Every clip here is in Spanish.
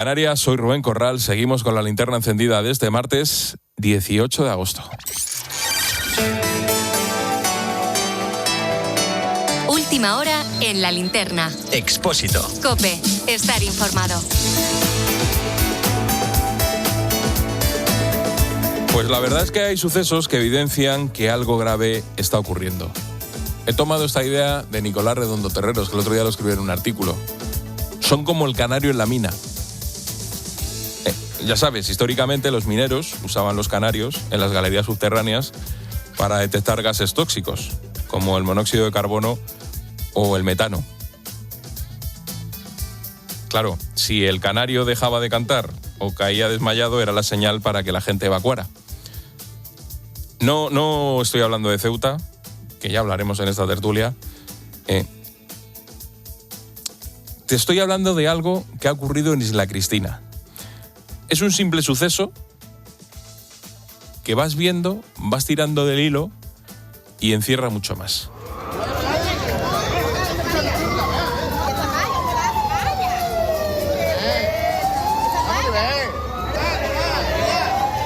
Canarias, soy Rubén Corral, seguimos con la linterna encendida de este martes 18 de agosto. Última hora en la linterna. Expósito. COPE, estar informado. Pues la verdad es que hay sucesos que evidencian que algo grave está ocurriendo. He tomado esta idea de Nicolás Redondo Terreros, que el otro día lo escribió en un artículo. Son como el canario en la mina. Ya sabes, históricamente los mineros usaban los canarios en las galerías subterráneas para detectar gases tóxicos, como el monóxido de carbono o el metano. Claro, si el canario dejaba de cantar o caía desmayado, era la señal para que la gente evacuara. No estoy hablando de Ceuta, que ya hablaremos en esta tertulia. Te estoy hablando de algo que ha ocurrido en Isla Cristina. Es un simple suceso que vas viendo, vas tirando del hilo y encierra mucho más.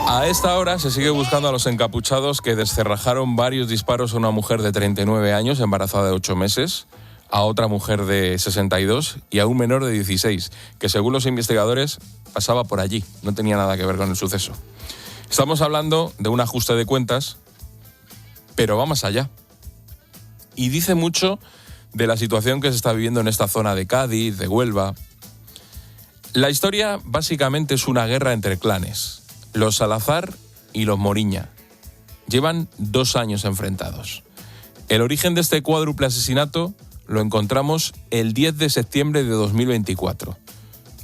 A esta hora se sigue buscando a los encapuchados que descerrajaron varios disparos a una mujer de 39 años, embarazada de 8 meses, a otra mujer de 62 y a un menor de 16, que según los investigadores pasaba por allí, no tenía nada que ver con el suceso. Estamos hablando de un ajuste de cuentas, pero va más allá. Y dice mucho de la situación que se está viviendo en esta zona de Cádiz, de Huelva. La historia básicamente es una guerra entre clanes, los Salazar y los Moriña. Llevan 2 años enfrentados. El origen de este cuádruple asesinato lo encontramos el 10 de septiembre de 2024,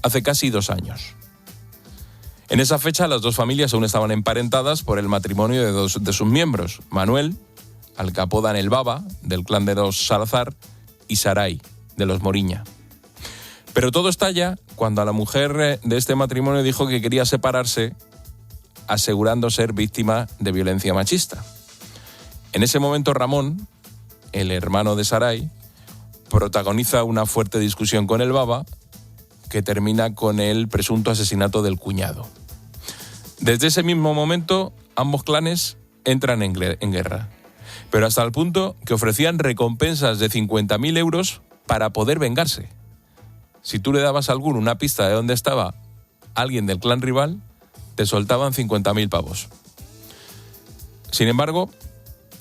hace casi 2 años. En esa fecha las dos familias aún estaban emparentadas por el matrimonio de 2 de sus miembros, Manuel, al que apodan el Baba, del clan de los Salazar, y Saray, de los Moriña. Pero todo estalla cuando a la mujer de este matrimonio dijo que quería separarse, asegurando ser víctima de violencia machista. En ese momento Ramón, el hermano de Saray, protagoniza una fuerte discusión con el Baba que termina con el presunto asesinato del cuñado. Desde ese mismo momento, ambos clanes entran en guerra, pero hasta el punto que ofrecían recompensas de 50.000 euros para poder vengarse. Si tú le dabas a alguno una pista de dónde estaba alguien del clan rival, te soltaban 50.000 pavos. Sin embargo,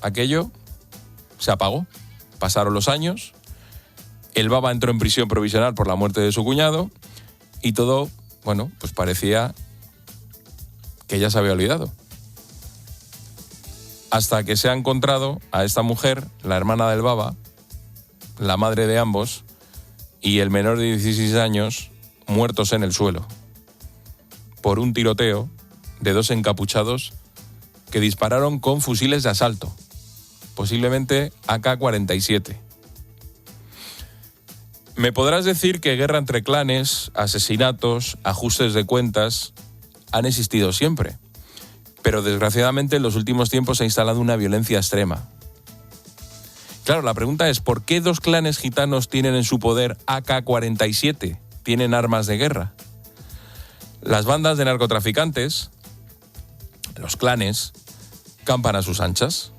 aquello se apagó. Pasaron los años, el Baba entró en prisión provisional por la muerte de su cuñado y todo, pues parecía que ya se había olvidado. Hasta que se ha encontrado a esta mujer, la hermana del Baba, la madre de ambos, y el menor de 16 años, muertos en el suelo, por un tiroteo de 2 encapuchados que dispararon con fusiles de asalto, posiblemente AK-47. Me podrás decir que guerra entre clanes, asesinatos, ajustes de cuentas han existido siempre, pero desgraciadamente en los últimos tiempos se ha instalado una violencia extrema. Claro, la pregunta es, ¿por qué 2 clanes gitanos tienen en su poder AK-47? ¿Tienen armas de guerra? Las bandas de narcotraficantes, los clanes, campan a sus anchas.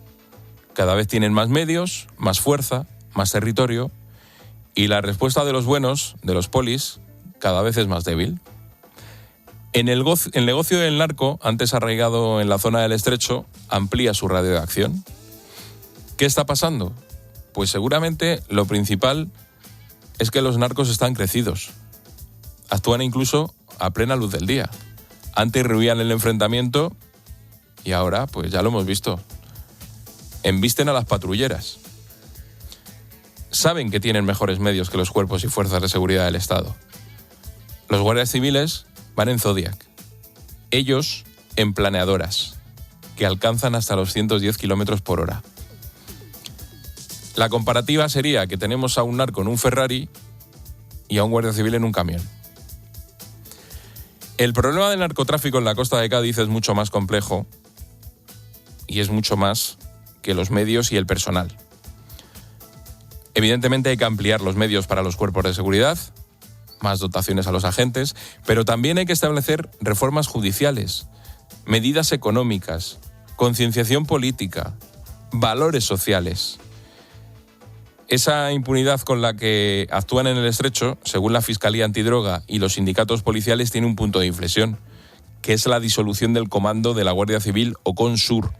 Cada vez tienen más medios, más fuerza, más territorio, y la respuesta de los buenos, de los polis, cada vez es más débil. El negocio del narco, antes arraigado en la zona del Estrecho, amplía su radio de acción. ¿Qué está pasando? Pues seguramente lo principal es que los narcos están crecidos. Actúan incluso a plena luz del día. Antes rehuían el enfrentamiento y ahora, pues ya lo hemos visto, embisten a las patrulleras. Saben que tienen mejores medios que los cuerpos y fuerzas de seguridad del Estado. Los guardias civiles van en Zodiac. Ellos en planeadoras, que alcanzan hasta los 110 kilómetros por hora. La comparativa sería que tenemos a un narco en un Ferrari y a un guardia civil en un camión. El problema del narcotráfico en la costa de Cádiz es mucho más complejo y es mucho más que los medios y el personal. Evidentemente hay que ampliar los medios para los cuerpos de seguridad, más dotaciones a los agentes, pero también hay que establecer reformas judiciales, medidas económicas, concienciación política, valores sociales. Esa impunidad con la que actúan en el Estrecho, según la Fiscalía Antidroga y los sindicatos policiales, tiene un punto de inflexión, que es la disolución del comando de la Guardia Civil Ocon-Sur.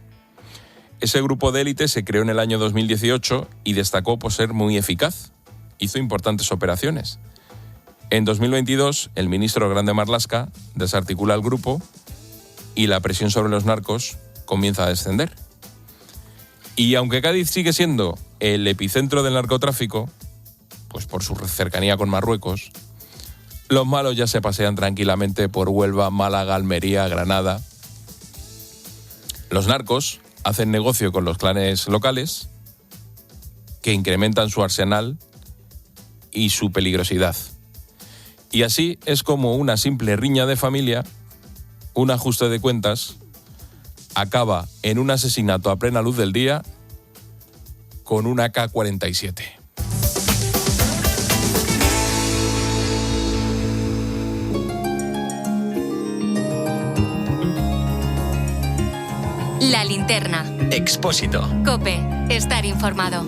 Ese grupo de élite se creó en el año 2018 y destacó por ser muy eficaz. Hizo importantes operaciones. En 2022, el ministro Grande Marlaska desarticula el grupo y la presión sobre los narcos comienza a descender. Y aunque Cádiz sigue siendo el epicentro del narcotráfico, pues por su cercanía con Marruecos, los malos ya se pasean tranquilamente por Huelva, Málaga, Almería, Granada. Los narcos hacen negocio con los clanes locales que incrementan su arsenal y su peligrosidad. Y así es como una simple riña de familia, un ajuste de cuentas, acaba en un asesinato a plena luz del día con una AK-47. La Linterna. Expósito. COPE. Estar informado.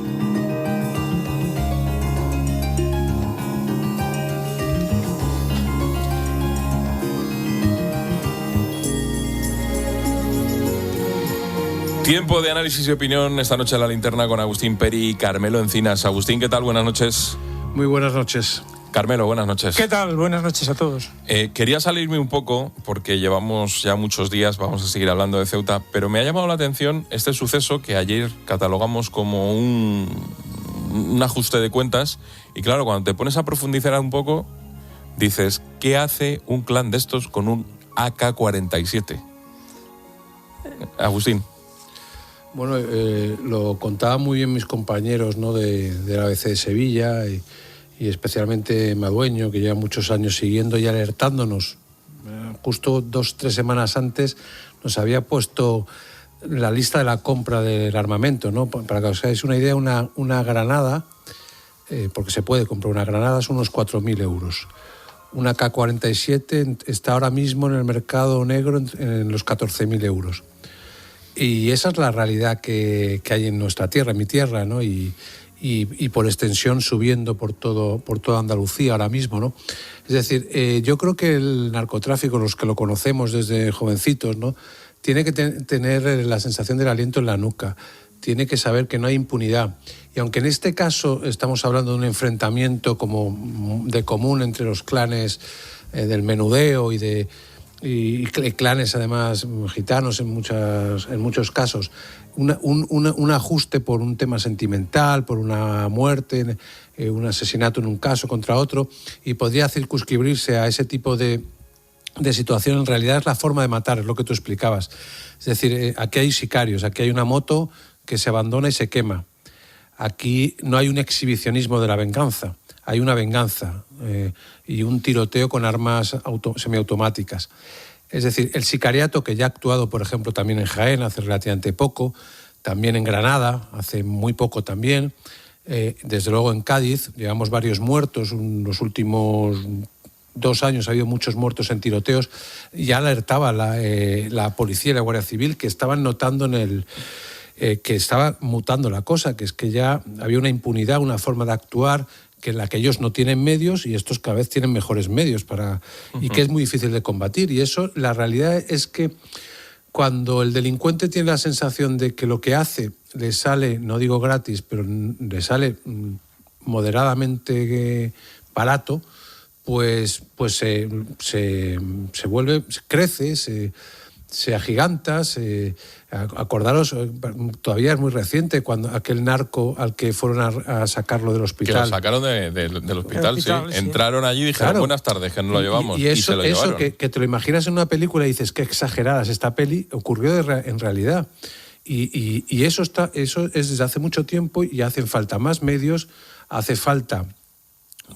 Tiempo de análisis y opinión esta noche en La Linterna con Agustín Peri y Carmelo Encinas. Agustín, ¿qué tal? Buenas noches. Muy buenas noches. Carmelo, buenas noches. ¿Qué tal? Buenas noches a todos. Quería salirme un poco, porque llevamos ya muchos días, vamos a seguir hablando de Ceuta, pero me ha llamado la atención este suceso que ayer catalogamos como un ajuste de cuentas. Y claro, cuando te pones a profundizar un poco, dices, ¿qué hace un clan de estos con un AK-47? Agustín. Bueno, lo contaban muy bien mis compañeros, ¿no?, del ABC de Sevilla y especialmente Madueño, que lleva muchos años siguiendo y alertándonos. Justo 2-3 semanas antes nos había puesto la lista de la compra del armamento, ¿no? Para que os hagáis una idea, una granada, porque se puede comprar una granada, son unos 4.000 euros. Una K-47 está ahora mismo en el mercado negro en los 14.000 euros. Y esa es la realidad que hay en nuestra tierra, en mi tierra, ¿no? Y por extensión subiendo por toda Andalucía ahora mismo, ¿no? Es decir, yo creo que el narcotráfico, los que lo conocemos desde jovencitos, ¿no?, tiene que tener la sensación del aliento en la nuca, tiene que saber que no hay impunidad. Y aunque en este caso estamos hablando de un enfrentamiento como de común entre los clanes del menudeo y clanes además gitanos en muchos casos, un ajuste por un tema sentimental, por una muerte, un asesinato en un caso contra otro, y podría circunscribirse a ese tipo de situación, en realidad es la forma de matar, es lo que tú explicabas. Es decir, aquí hay sicarios, aquí hay una moto que se abandona y se quema. Aquí no hay un exhibicionismo de la venganza, hay una venganza y un tiroteo con armas semiautomáticas. Es decir, el sicariato, que ya ha actuado, por ejemplo, también en Jaén hace relativamente poco, también en Granada hace muy poco también, desde luego en Cádiz, llevamos varios muertos, en los últimos 2 años ha habido muchos muertos en tiroteos, ya alertaba la policía y la Guardia Civil que estaban notando que estaba mutando la cosa, que es que ya había una impunidad, una forma de actuar en la que ellos no tienen medios y estos cada vez tienen mejores medios y que es muy difícil de combatir. Y eso, la realidad es que cuando el delincuente tiene la sensación de que lo que hace le sale, no digo gratis, pero le sale moderadamente barato, pues se vuelve, crece, se agiganta, acordaros, todavía es muy reciente, cuando aquel narco al que fueron a sacarlo del hospital. Que lo sacaron del hospital, sí. Entraron allí y dijeron, claro, buenas tardes, que nos lo llevamos. Y se lo llevaron. Que te lo imaginas en una película y dices, qué exageradas esta peli, ocurrió en realidad. Y eso es desde hace mucho tiempo y hacen falta más medios, hace falta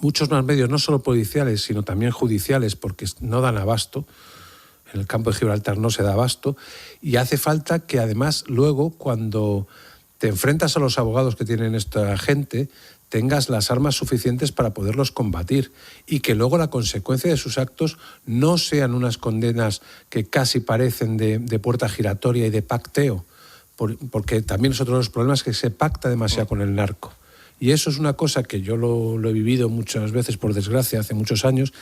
muchos más medios, no solo policiales, sino también judiciales, porque no dan abasto. En el campo de Gibraltar no se da abasto, y hace falta que además luego, cuando te enfrentas a los abogados que tienen esta gente, tengas las armas suficientes para poderlos combatir y que luego la consecuencia de sus actos no sean unas condenas que casi parecen de puerta giratoria y de pacteo, porque también es otro de los problemas, que se pacta demasiado con el narco. Y eso es una cosa que yo lo he vivido muchas veces, por desgracia, hace muchos años,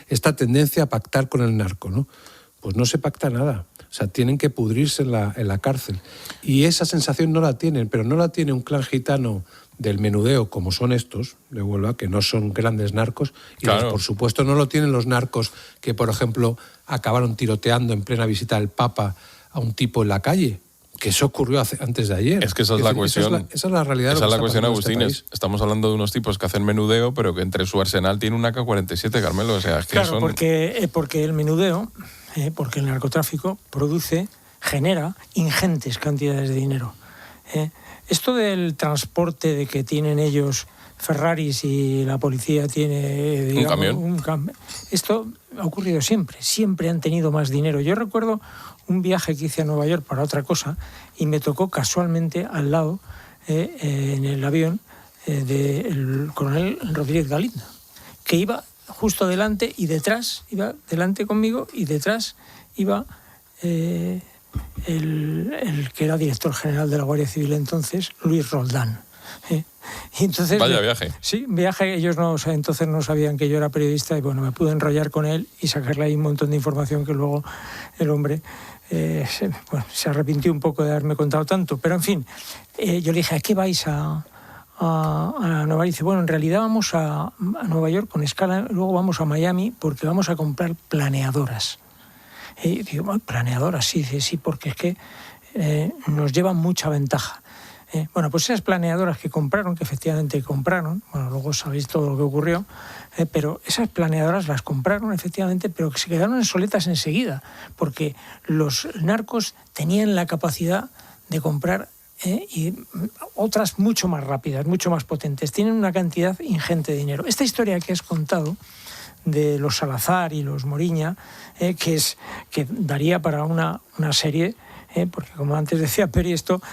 esta tendencia a pactar con el narco, ¿no? Pues no se pacta nada. O sea, tienen que pudrirse en la cárcel. Y esa sensación no la tienen, pero no la tiene un clan gitano del menudeo, como son estos, de Huelva, que no son grandes narcos. Y claro, por supuesto no lo tienen los narcos que, por ejemplo, acabaron tiroteando en plena visita del Papa a un tipo en la calle. Que eso ocurrió antes de ayer. Es que esa es la cuestión. Esa es la realidad. Esa es la cuestión, Agustín. Estamos hablando de unos tipos que hacen menudeo, pero que entre su arsenal tiene un AK-47, Carmelo. O sea, es que claro, porque el menudeo, porque el narcotráfico genera ingentes cantidades de dinero. Esto del transporte, de que tienen ellos Ferraris y la policía tiene, digamos, un camión. Esto ha ocurrido siempre han tenido más dinero. Yo recuerdo un viaje que hice a Nueva York para otra cosa y me tocó casualmente al lado, en el avión, del coronel Rodríguez Galindo, que iba justo delante y detrás, iba delante conmigo y detrás iba el que era director general de la Guardia Civil entonces, Luis Roldán. Y entonces, vaya viaje. Sí, viaje. Ellos entonces no sabían que yo era periodista y bueno, me pude enrollar con él y sacarle ahí un montón de información que luego el hombre se arrepintió un poco de haberme contado tanto. Pero en fin, yo le dije, ¿a qué vais a Nueva York? Y dice, bueno, en realidad vamos a Nueva York con escala, luego vamos a Miami porque vamos a comprar planeadoras. Y digo, bueno, planeadoras, sí, porque es que nos llevan mucha ventaja. Bueno, pues esas planeadoras que efectivamente compraron, bueno, luego sabéis todo lo que ocurrió, pero esas planeadoras las compraron efectivamente, pero que se quedaron obsoletas enseguida, porque los narcos tenían la capacidad de comprar y otras mucho más rápidas, mucho más potentes. Tienen una cantidad ingente de dinero. Esta historia que has contado de los Salazar y los Moriña, que daría para una serie. Porque como antes decía Peri, esto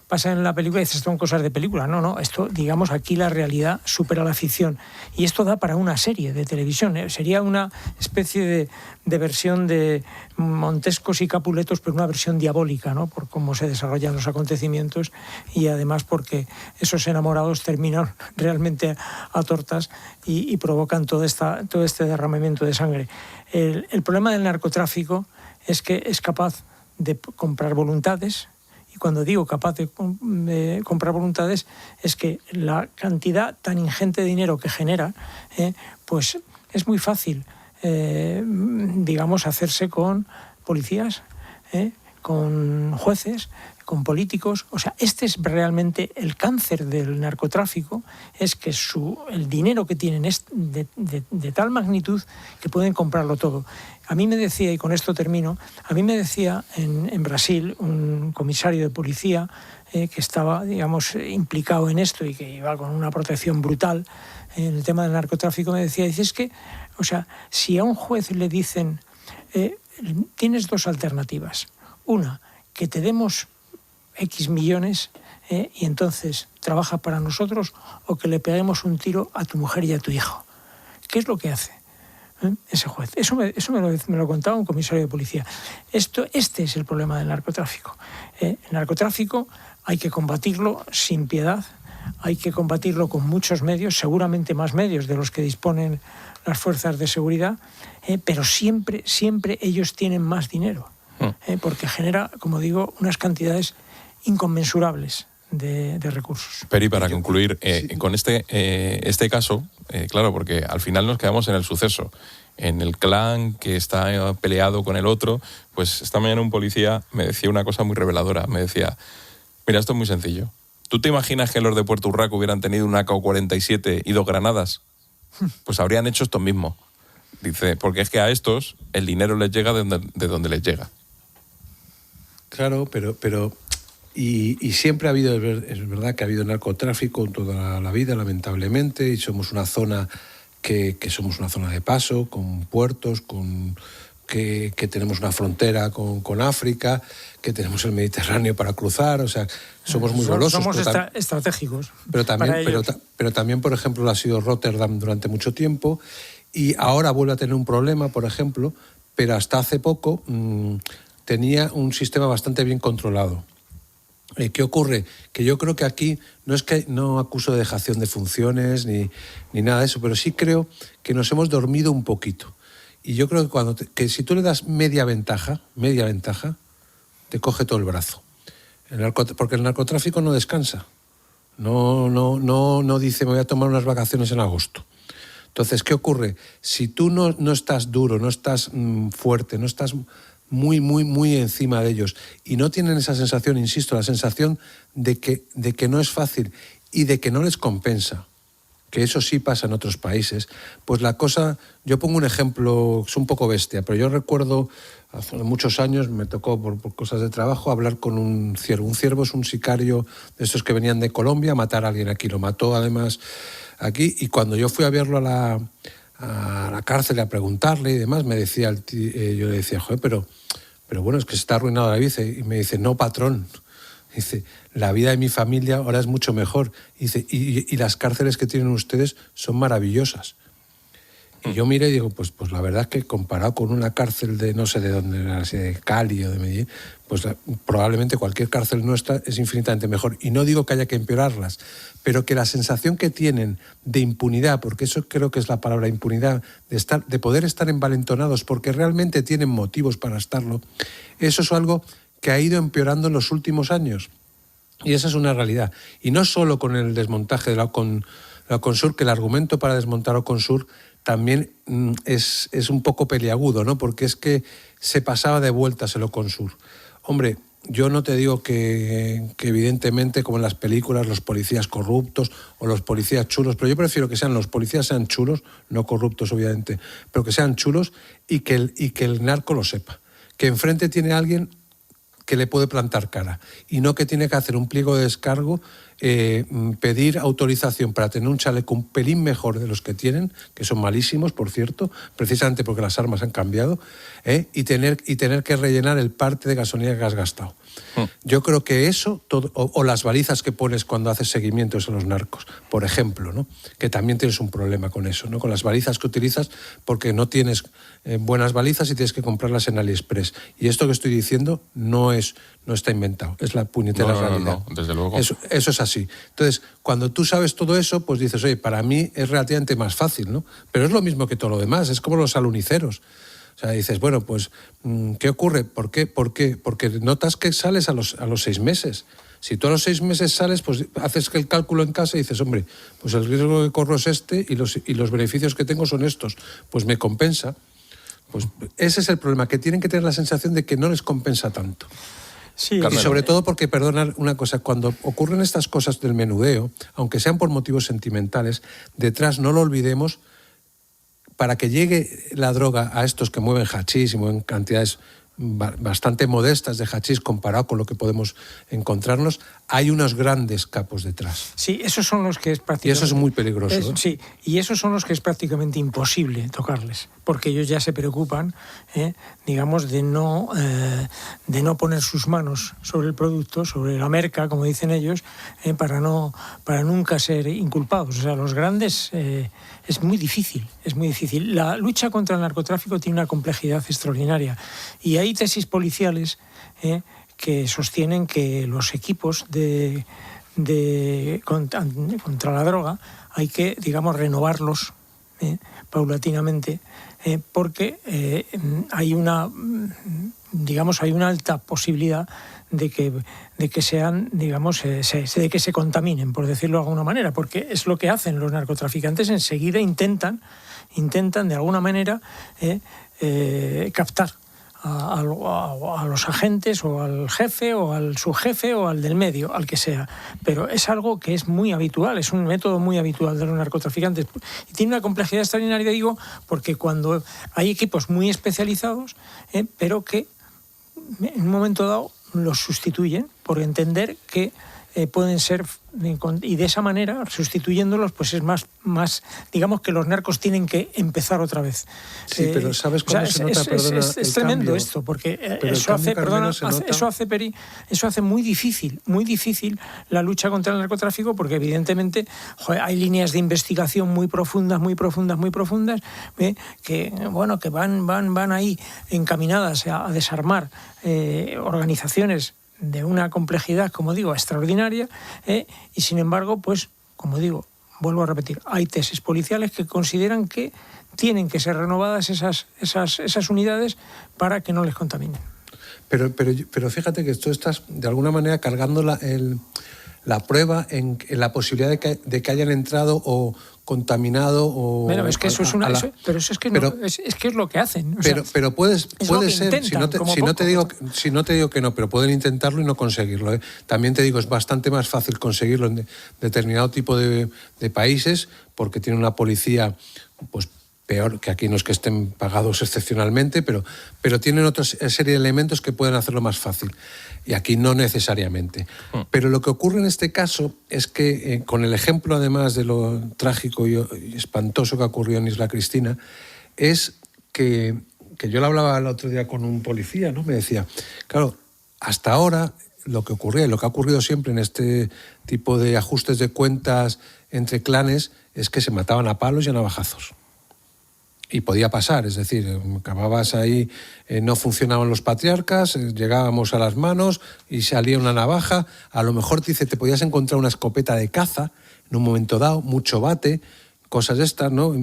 pasa en la película y dices, esto son cosas de película. No, esto, digamos, aquí la realidad supera la ficción. Y esto da para una serie de televisión. Sería una especie de versión de Montescos y Capuletos, pero una versión diabólica, ¿no? Por cómo se desarrollan los acontecimientos y además porque esos enamorados terminan realmente a tortas y provocan todo este derramamiento de sangre. El problema del narcotráfico es que es capaz de comprar voluntades, y cuando digo capaz de comprar voluntades es que la cantidad tan ingente de dinero que genera, pues es muy fácil, digamos, hacerse con policías, con jueces, con políticos. O sea, este es realmente el cáncer del narcotráfico, es que el dinero que tienen es de tal magnitud que pueden comprarlo todo. A mí me decía, y con esto termino, en Brasil un comisario de policía que estaba, digamos, implicado en esto y que iba con una protección brutal en el tema del narcotráfico, me decía, dice, es que, o sea, si a un juez le dicen, tienes dos alternativas. Una, que te demos X millones y entonces trabaja para nosotros, o que le peguemos un tiro a tu mujer y a tu hijo. ¿Qué es lo que hace ese juez? Eso me lo contaba un comisario de policía. Este es el problema del narcotráfico. El narcotráfico hay que combatirlo sin piedad, hay que combatirlo con muchos medios, seguramente más medios de los que disponen las fuerzas de seguridad, pero siempre ellos tienen más dinero, porque genera, como digo, unas cantidades inconmensurables de recursos. Peri, para concluir, con este caso, claro, porque al final nos quedamos en el suceso, en el clan que está peleado con el otro. Pues esta mañana un policía me decía una cosa muy reveladora, me decía, mira, esto es muy sencillo. ¿Tú te imaginas que los de Puerto Urraco hubieran tenido un AK-47 y 2 granadas? Pues habrían hecho esto mismo. Dice, porque es que a estos el dinero les llega de donde les llega. Claro, pero y siempre ha habido, es verdad que ha habido narcotráfico toda la vida, lamentablemente, y somos una zona que somos una zona de paso, con puertos, que tenemos una frontera con África, que tenemos el Mediterráneo para cruzar, o sea, somos muy golosos. Somos estratégicos. Pero también, por ejemplo, ha sido Rotterdam durante mucho tiempo y ahora vuelve a tener un problema, por ejemplo, pero hasta hace poco tenía un sistema bastante bien controlado. ¿Qué ocurre? Que yo creo que aquí no acuso de dejación de funciones ni nada de eso, pero sí creo que nos hemos dormido un poquito. Y yo creo que si tú le das media ventaja, te coge todo el brazo. Porque el narcotráfico no descansa. No dice me voy a tomar unas vacaciones en agosto. Entonces, ¿qué ocurre? Si tú no estás duro, no estás fuerte, no estás muy encima de ellos y no tienen esa sensación, insisto, la sensación de que no es fácil y de que no les compensa, que eso sí pasa en otros países, pues la cosa, yo pongo un ejemplo, es un poco bestia, pero yo recuerdo hace muchos años, me tocó por cosas de trabajo hablar con un ciervo. Un ciervo es un sicario de estos que venían de Colombia a matar a alguien aquí, lo mató además aquí, y cuando yo fui a verlo a la cárcel a preguntarle y demás, me decía yo le decía, joder, pero bueno, es que se está arruinado la vida, y me dice, no, patrón. Dice, la vida de mi familia ahora es mucho mejor. Dice, y las cárceles que tienen ustedes son maravillosas. Y yo miré y digo, pues la verdad es que comparado con una cárcel de no sé de dónde era, de Cali o de Medellín, pues probablemente cualquier cárcel nuestra es infinitamente mejor. Y no digo que haya que empeorarlas, pero que la sensación que tienen de impunidad, porque eso creo que es la palabra impunidad, de poder estar envalentonados porque realmente tienen motivos para estarlo, eso es algo que ha ido empeorando en los últimos años. Y esa es una realidad. Y no solo con el desmontaje de la Oconsur, que el argumento para desmontar Oconsur también es un poco peliagudo, ¿no? Porque es que se pasaba de vueltas el Oconsur. Hombre, yo no te digo que evidentemente, como en las películas, los policías corruptos o los policías chulos, pero yo prefiero que los policías sean chulos, no corruptos obviamente, pero que sean chulos y que el narco lo sepa. Que enfrente tiene a alguien que le puede plantar cara y no que tiene que hacer un pliego de descargo, pedir autorización para tener un chaleco un pelín mejor de los que tienen, que son malísimos, por cierto, precisamente porque las armas han cambiado, y tener que rellenar el parte de gasolina que has gastado. Yo creo que eso, o las balizas que pones cuando haces seguimientos a los narcos, por ejemplo, ¿no? Que también tienes un problema con eso, ¿no? Con las balizas que utilizas porque no tienes buenas balizas y tienes que comprarlas en AliExpress. Y esto que estoy diciendo no está inventado, es la puñetera realidad. No, desde luego. Eso es así. Entonces, cuando tú sabes todo eso, pues dices, oye, para mí es relativamente más fácil, ¿no? Pero es lo mismo que todo lo demás, es como los aluniceros. O sea, dices, bueno, pues, ¿qué ocurre? ¿Por qué? Porque notas que sales a los 6 meses. Si tú a los 6 meses sales, pues haces el cálculo en casa y dices, hombre, pues el riesgo que corro es este y los beneficios que tengo son estos. Pues me compensa. Pues ese es el problema, que tienen que tener la sensación de que no les compensa tanto. Sí, y sobre todo porque, perdona una cosa, cuando ocurren estas cosas del menudeo, aunque sean por motivos sentimentales, detrás, no lo olvidemos, para que llegue la droga a estos que mueven hachís y mueven cantidades bastante modestas de hachís comparado con lo que podemos encontrarnos, hay unos grandes capos detrás. Sí, esos son los que es prácticamente... Y eso es muy peligroso. Sí, y esos son los que es prácticamente imposible tocarles, porque ellos ya se preocupan, digamos, de no poner sus manos sobre el producto, sobre la merca, como dicen ellos, para nunca ser inculpados. O sea, los grandes es muy difícil, es muy difícil. La lucha contra el narcotráfico tiene una complejidad extraordinaria y hay tesis policiales que sostienen que los equipos contra la droga hay que, digamos, renovarlos paulatinamente, porque hay una alta posibilidad de que sean, digamos, de que se contaminen, por decirlo de alguna manera, porque es lo que hacen los narcotraficantes. Enseguida intentan de alguna manera captar a los agentes o al jefe o al subjefe o al del medio, al que sea. Pero es algo que es muy habitual, es un método muy habitual de los narcotraficantes. Y tiene una complejidad extraordinaria, digo, porque cuando hay equipos muy especializados, pero que en un momento dado los sustituyen por entender que pueden ser, y de esa manera, sustituyéndolos, pues es más, digamos que los narcos tienen que empezar otra vez. Sí, pero ¿sabes cómo se nota? Es tremendo esto, porque eso hace muy difícil la lucha contra el narcotráfico, porque evidentemente hay líneas de investigación muy profundas, que van ahí encaminadas a desarmar organizaciones de una complejidad, como digo, extraordinaria, y sin embargo, pues, como digo, vuelvo a repetir, hay tesis policiales que consideran que tienen que ser renovadas esas unidades para que no les contaminen. Pero fíjate que tú estás, de alguna manera, cargando la prueba en la posibilidad de que hayan entrado o contaminado o... Bueno, es que eso es es que es lo que hacen. Pero puede ser, si no te digo que no, pero pueden intentarlo y no conseguirlo, ¿eh? También te digo, es bastante más fácil conseguirlo en determinado tipo de países, porque tiene una policía, pues, peor, que aquí no es que estén pagados excepcionalmente, pero tienen otra serie de elementos que pueden hacerlo más fácil. Y aquí no necesariamente. Pero lo que ocurre en este caso es que, con el ejemplo además de lo trágico y espantoso que ocurrió en Isla Cristina, es que yo lo hablaba el otro día con un policía, ¿no? Me decía, claro, hasta ahora lo que ocurría y lo que ha ocurrido siempre en este tipo de ajustes de cuentas entre clanes es que se mataban a palos y a navajazos. Y podía pasar, es decir, acababas ahí, no funcionaban los patriarcas, llegábamos a las manos y salía una navaja, a lo mejor te podías encontrar una escopeta de caza en un momento dado, mucho bate, cosas estas, ¿no?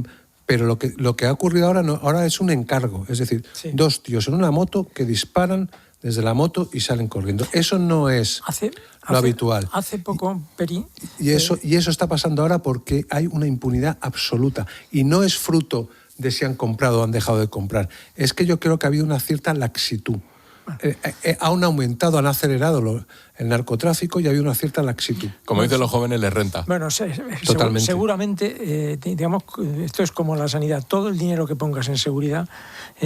Pero lo que ha ocurrido ahora es un encargo, es decir, sí, 2 tíos en una moto que disparan desde la moto y salen corriendo. Eso no es lo habitual. Hace poco, Peri... Y eso está pasando ahora porque hay una impunidad absoluta y no es fruto de si han comprado o han dejado de comprar. Es que yo creo que ha habido una cierta laxitud. Han aumentado, han acelerado el narcotráfico y ha habido una cierta laxitud. Como dicen los jóvenes, les renta. Bueno, totalmente. Seguramente, digamos, esto es como la sanidad. Todo el dinero que pongas en seguridad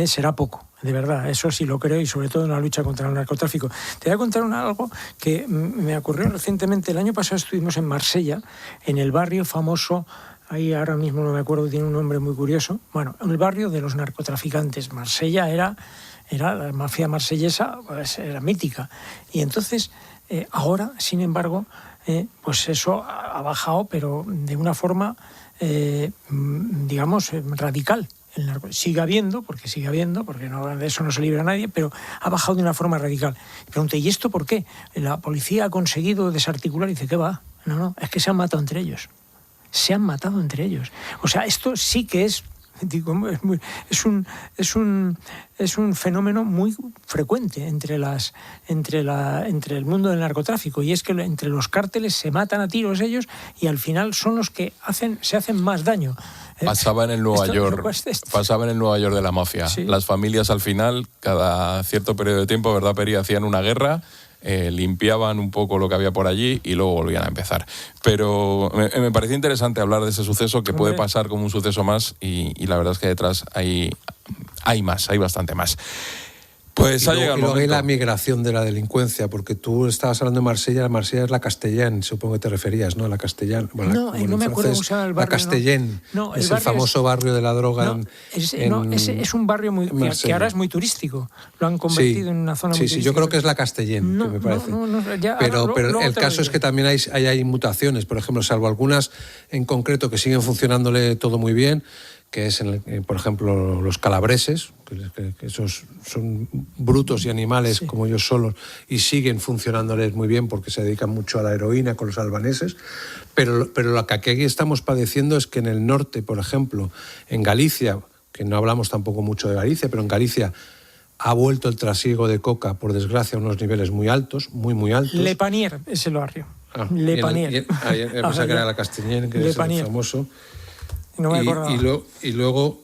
será poco, de verdad. Eso sí lo creo, y sobre todo en la lucha contra el narcotráfico. Te voy a contar algo que me ocurrió recientemente. El año pasado estuvimos en Marsella, en el barrio famoso. Ahí ahora mismo no me acuerdo, tiene un nombre muy curioso. Bueno, el barrio de los narcotraficantes. Marsella era la mafia marsellesa, pues era mítica. Y entonces, ahora, sin embargo, pues eso ha bajado, pero de una forma, digamos, radical. Sigue habiendo, porque no, de eso no se libra nadie, pero ha bajado de una forma radical. Y pregunté, ¿y esto por qué? La policía ha conseguido desarticular, y dice, ¿qué va? No, es que se han matado entre ellos. O sea, esto sí que es un fenómeno muy frecuente entre el mundo del narcotráfico, y es que entre los cárteles se matan a tiros ellos y al final son los que se hacen más daño. Pasaba en el Nueva York de la mafia. Sí. Las familias al final, cada cierto periodo de tiempo, ¿verdad, Peri?, hacían una guerra, limpiaban un poco lo que había por allí y luego volvían a empezar. Pero me pareció interesante hablar de ese suceso que puede pasar como un suceso más, y la verdad es que detrás hay bastante más. Pues ha llegado el momento. Y la migración de la delincuencia, porque tú estabas hablando de Marsella. Marsella es la Castellane, supongo que te referías, ¿no? La Castellane. Bueno, no me acuerdo cómo se llama el barrio. La Castellane, no, es el famoso barrio de la droga. Es un barrio que ahora es muy turístico. Lo han convertido en una zona muy turística. Sí, yo creo que es la Castellane, que me parece. Pero el caso es que también hay mutaciones, por ejemplo, salvo algunas en concreto que siguen funcionándole todo muy bien, que es, por ejemplo, los calabreses, que esos son brutos y animales, sí, como ellos solos, y siguen funcionándoles muy bien porque se dedican mucho a la heroína con los albaneses. Pero lo que aquí estamos padeciendo es que en el norte, por ejemplo, en Galicia, que no hablamos tampoco mucho de Galicia, pero en Galicia ha vuelto el trasiego de coca, por desgracia, a unos niveles muy altos, muy altos. Le Panier es el barrio. Le Panier. Pensaba que era la Castellane, que es el famoso. No me acordaba. Y luego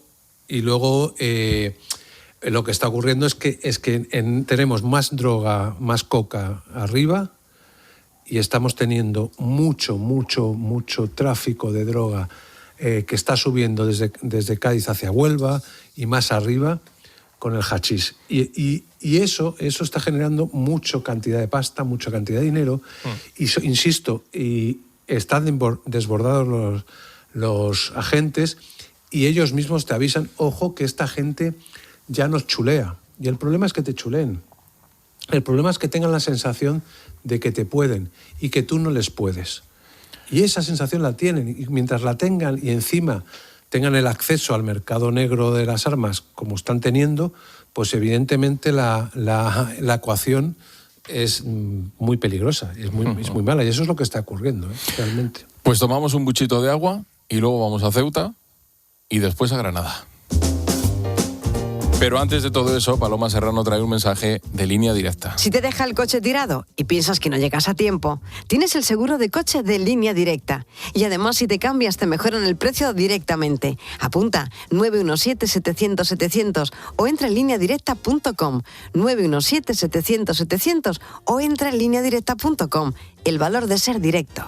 lo que está ocurriendo es que tenemos más droga, más coca arriba, y estamos teniendo mucho tráfico de droga que está subiendo desde Cádiz hacia Huelva y más arriba, con el hachís. Y eso está generando mucha cantidad de pasta, mucha cantidad de dinero. Y insisto, y están desbordados los agentes y ellos mismos te avisan, ojo, que esta gente ya nos chulea. Y el problema es que te chuleen. El problema es que tengan la sensación de que te pueden y que tú no les puedes. Y esa sensación la tienen. Y mientras la tengan y encima tengan el acceso al mercado negro de las armas como están teniendo, pues evidentemente la ecuación es muy peligrosa, es muy mala. Y eso es lo que está ocurriendo, realmente. Pues tomamos un buchito de agua y luego vamos a Ceuta y después a Granada. Pero antes de todo eso, Paloma Serrano trae un mensaje de Línea Directa. Si te deja el coche tirado y piensas que no llegas a tiempo, tienes el seguro de coche de Línea Directa. Y además, si te cambias, te mejoran el precio directamente. Apunta 917-700-700 o entra en lineadirecta.com. 917-700-700 o entra en lineadirecta.com. El valor de ser directo.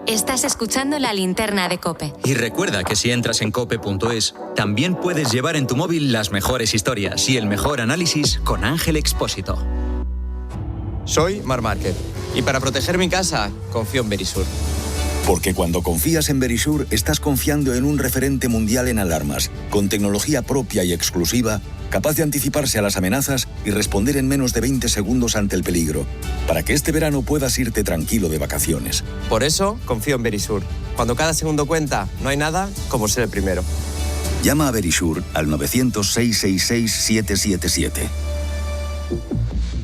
Estás escuchando La Linterna de COPE. Y recuerda que si entras en cope.es, también puedes llevar en tu móvil las mejores historias y el mejor análisis con Ángel Expósito. Soy Marc Márquez y para proteger mi casa, confío en Verisur. Porque cuando confías en Verisur, estás confiando en un referente mundial en alarmas, con tecnología propia y exclusiva, capaz de anticiparse a las amenazas y responder en menos de 20 segundos ante el peligro, para que este verano puedas irte tranquilo de vacaciones. Por eso, confío en Verisur. Cuando cada segundo cuenta, no hay nada como ser el primero. Llama a Verisur al 900-666-777.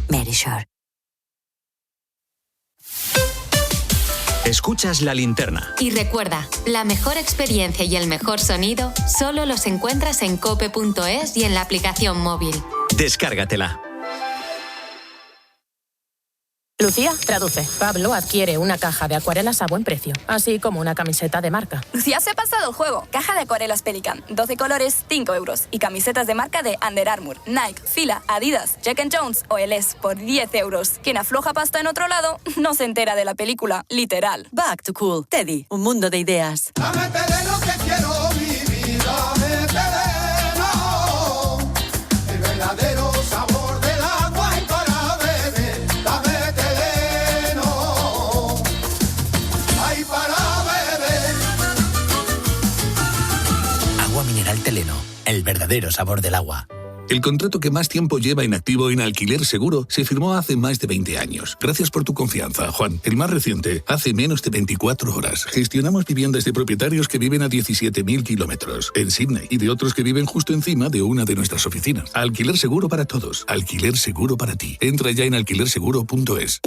Verisur. Escuchas La Linterna. Y recuerda, la mejor experiencia y el mejor sonido solo los encuentras en cope.es y en la aplicación móvil. Descárgatela. Lucía, traduce. Pablo adquiere una caja de acuarelas a buen precio, así como una camiseta de marca. Lucía se ha pasado el juego. Caja de acuarelas Pelican, 12 colores, 5 euros. Y camisetas de marca de Under Armour, Nike, Fila, Adidas, Jack & Jones o LS por 10 euros. Quien afloja pasta en otro lado no se entera de la película, literal. Back to Cool. Teddy, un mundo de ideas. Dame terreno que quiero vivir, dame terreno. El verdadero sabor del agua y para beber. Dame terreno. Ay, para beber. Agua mineral Teleno, el verdadero sabor del agua. El contrato que más tiempo lleva inactivo en Alquiler Seguro se firmó hace más de 20 años. Gracias por tu confianza, Juan. El más reciente, hace menos de 24 horas. Gestionamos viviendas de propietarios que viven a 17.000 kilómetros en Sydney y de otros que viven justo encima de una de nuestras oficinas. Alquiler Seguro para todos. Alquiler Seguro para ti. Entra ya en alquilerseguro.es.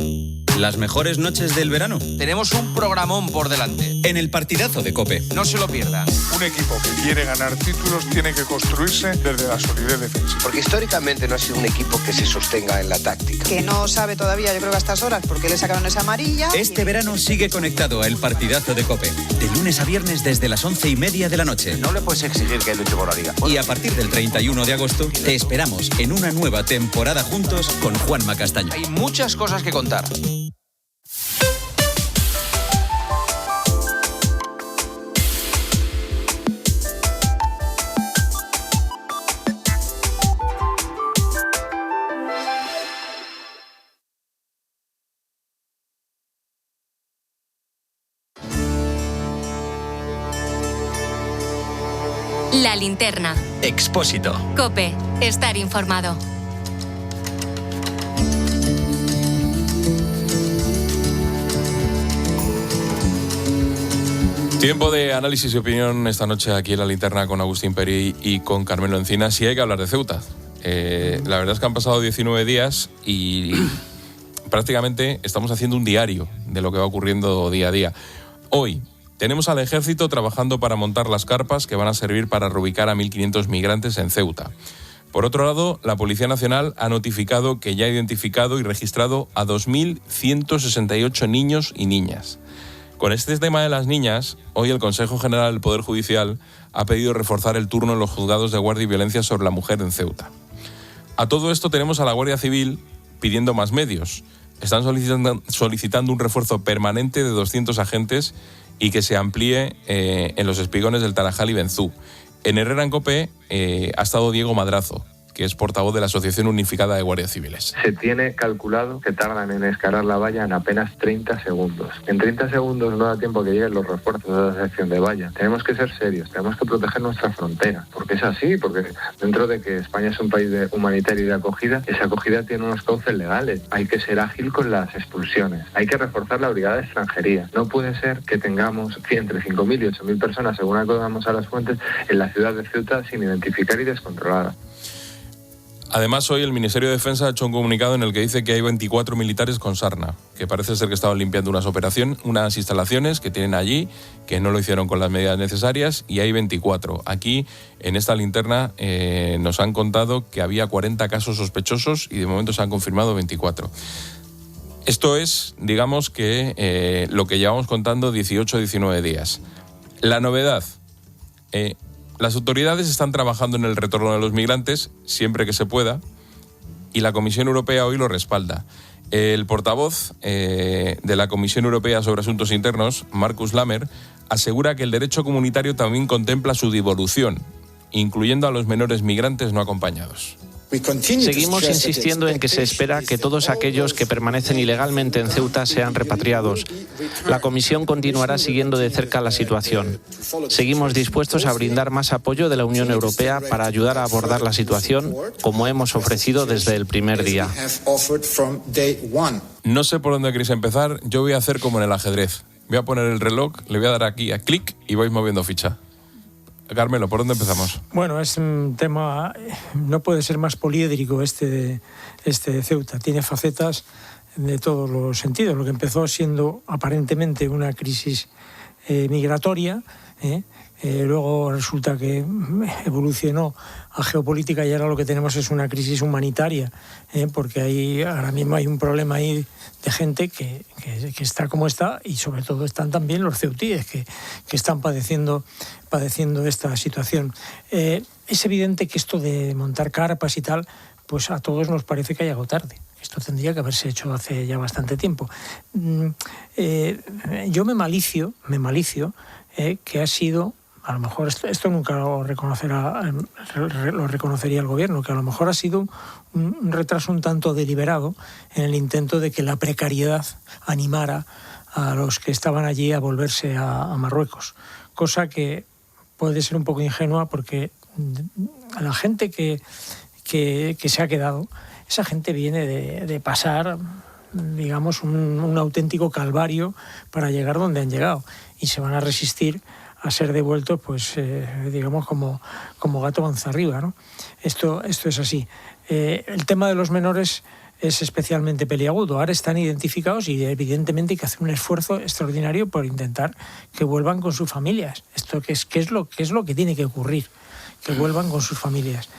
Las mejores noches del verano. Tenemos un programón por delante. En el partidazo de COPE. No se lo pierdan. Un equipo que quiere ganar títulos tiene que construirse desde la solidez defensiva. Porque históricamente no ha sido un equipo que se sostenga en la táctica. Que no sabe todavía, yo creo que a estas horas, porque le sacaron esa amarilla. Este verano sigue conectado a El Partidazo de COPE. De lunes a viernes desde las 11:30 de la noche. No le puedes exigir que luche por la liga. Y a partir del 31 de agosto te esperamos en una nueva temporada juntos con Juanma Castaño. Hay muchas cosas que contar. La Linterna. Expósito. COPE. Estar informado. Tiempo de análisis y opinión esta noche aquí en La Linterna con Agustín Peri y con Carmelo Encinas. Y hay que hablar de Ceuta. La verdad es que han pasado 19 días y prácticamente estamos haciendo un diario de lo que va ocurriendo día a día. Hoy tenemos al ejército trabajando para montar las carpas que van a servir para reubicar a 1.500 migrantes en Ceuta. Por otro lado, la Policía Nacional ha notificado que ya ha identificado y registrado a 2.168 niños y niñas. Con este tema de las niñas, hoy el Consejo General del Poder Judicial ha pedido reforzar el turno en los juzgados de guardia y violencia sobre la mujer en Ceuta. A todo esto tenemos a la Guardia Civil pidiendo más medios. Están solicitando un refuerzo permanente de 200 agentes y que se amplíe en los espigones del Tarajal y Benzú. En Herrera en COPE ha estado Diego Madrazo que es portavoz de la Asociación Unificada de Guardias Civiles. Se tiene calculado que tardan en escalar la valla en apenas 30 segundos. En 30 segundos no da tiempo que lleguen los refuerzos de la sección de valla. Tenemos que ser serios, tenemos que proteger nuestra frontera, porque es así, porque dentro de que España es un país humanitario y de acogida, esa acogida tiene unos cauces legales. Hay que ser ágil con las expulsiones, hay que reforzar la brigada de extranjería. No puede ser que tengamos entre 5.000 y 8.000 personas, según acudamos a las fuentes, en la ciudad de Ceuta sin identificar y descontrolada. Además, hoy el Ministerio de Defensa ha hecho un comunicado en el que dice que hay 24 militares con sarna, que parece ser que estaban limpiando unas instalaciones que tienen allí, que no lo hicieron con las medidas necesarias, y hay 24. Aquí, en esta linterna, nos han contado que había 40 casos sospechosos y de momento se han confirmado 24. Esto es, digamos que lo que llevamos contando 18 o 19 días. La novedad... las autoridades están trabajando en el retorno de los migrantes siempre que se pueda y la Comisión Europea hoy lo respalda. El portavoz de la Comisión Europea sobre Asuntos Internos, Markus Lammer, asegura que el derecho comunitario también contempla su devolución, incluyendo a los menores migrantes no acompañados. Seguimos insistiendo en que se espera que todos aquellos que permanecen ilegalmente en Ceuta sean repatriados. La Comisión continuará siguiendo de cerca la situación. Seguimos dispuestos a brindar más apoyo de la Unión Europea para ayudar a abordar la situación, como hemos ofrecido desde el primer día. No sé por dónde queréis empezar, yo voy a hacer como en el ajedrez. Voy a poner el reloj, le voy a dar aquí a clic y vais moviendo ficha. Carmelo, ¿por dónde empezamos? Bueno, es un tema, no puede ser más poliédrico este de Ceuta. Tiene facetas de todos los sentidos. Lo que empezó siendo aparentemente una crisis migratoria, luego resulta que evolucionó a geopolítica y ahora lo que tenemos es una crisis humanitaria, porque ahora mismo hay un problema ahí de gente que está como está y sobre todo están también los ceutíes que están padeciendo esta situación. Es evidente que esto de montar carpas y tal, pues a todos nos parece que ha llegado tarde. Esto tendría que haberse hecho hace ya bastante tiempo. Yo me malicio que ha sido, a lo mejor esto nunca lo reconocería el gobierno, que a lo mejor ha sido un retraso un tanto deliberado en el intento de que la precariedad animara a los que estaban allí a volverse a Marruecos, cosa que puede ser un poco ingenua porque a la gente que se ha quedado, esa gente viene de pasar, digamos, un auténtico calvario para llegar donde han llegado y se van a resistir a ser devueltos, pues, digamos, como gato panza arriba, ¿no? Esto es así. El tema de los menores es especialmente peliagudo. Ahora están identificados y evidentemente hay que hacer un esfuerzo extraordinario por intentar que vuelvan con sus familias. Esto que es lo que tiene que ocurrir, que vuelvan con sus familias.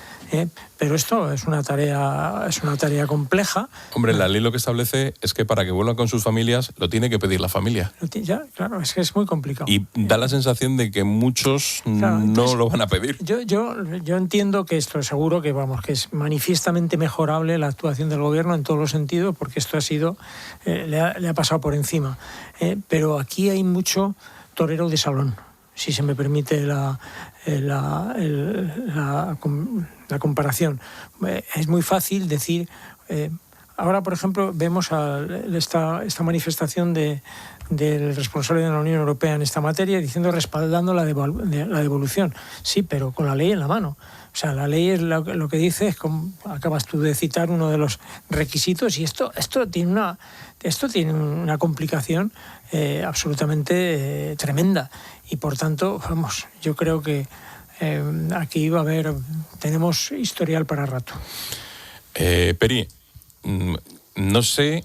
Pero esto es una tarea compleja. Hombre, la ley lo que establece es que para que vuelvan con sus familias lo tiene que pedir la familia. Ya, claro, es que es muy complicado. Y da la sensación de que muchos no lo van a pedir. Yo entiendo que esto seguro que es manifiestamente mejorable la actuación del gobierno en todos los sentidos, porque esto ha sido le ha pasado por encima. Pero aquí hay mucho torero de salón, si se me permite la comparación. Es muy fácil decir... ahora, por ejemplo, vemos esta manifestación del responsable de la Unión Europea en esta materia respaldando la devolución. Sí, pero con la ley en la mano. O sea, la ley es lo que dice, es como acabas tú de citar uno de los requisitos, y esto tiene una complicación absolutamente tremenda. Y por tanto, yo creo que aquí tenemos historial para rato. Peri, no sé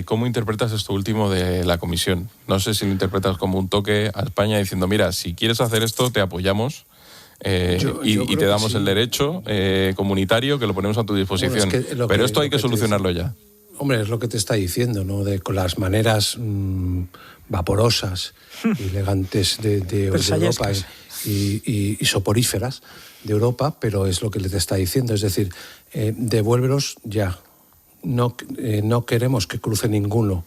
cómo interpretas esto último de la Comisión. No sé si lo interpretas como un toque a España diciendo, mira, si quieres hacer esto, te apoyamos y te damos el derecho comunitario que lo ponemos a tu disposición. Bueno, pero esto hay que solucionarlo ya. Hombre, es lo que te está diciendo, ¿no? Con las maneras vaporosas y elegantes de Europa y soporíferas de Europa, pero es lo que te está diciendo. Es decir, devuélvelos ya. No queremos que cruce ninguno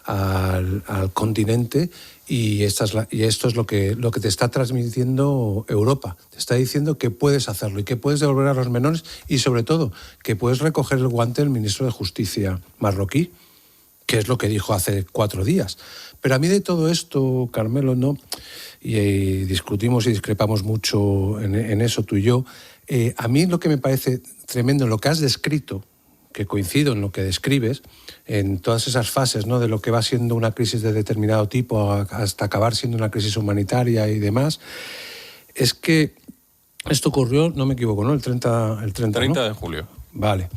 al continente, y esto es lo que te está transmitiendo Europa. Te está diciendo que puedes hacerlo y que puedes devolver a los menores, y sobre todo que puedes recoger el guante del ministro de Justicia marroquí, que es lo que dijo hace 4 días. Pero a mí de todo esto, Carmelo, ¿no? Y discutimos y discrepamos mucho en eso tú y yo. A mí lo que me parece tremendo en lo que has descrito, que coincido en lo que describes, en todas esas fases, ¿no?, de lo que va siendo una crisis de determinado tipo hasta acabar siendo una crisis humanitaria y demás, es que esto ocurrió, no me equivoco, ¿no?, el 30 ¿no? de julio. Vale.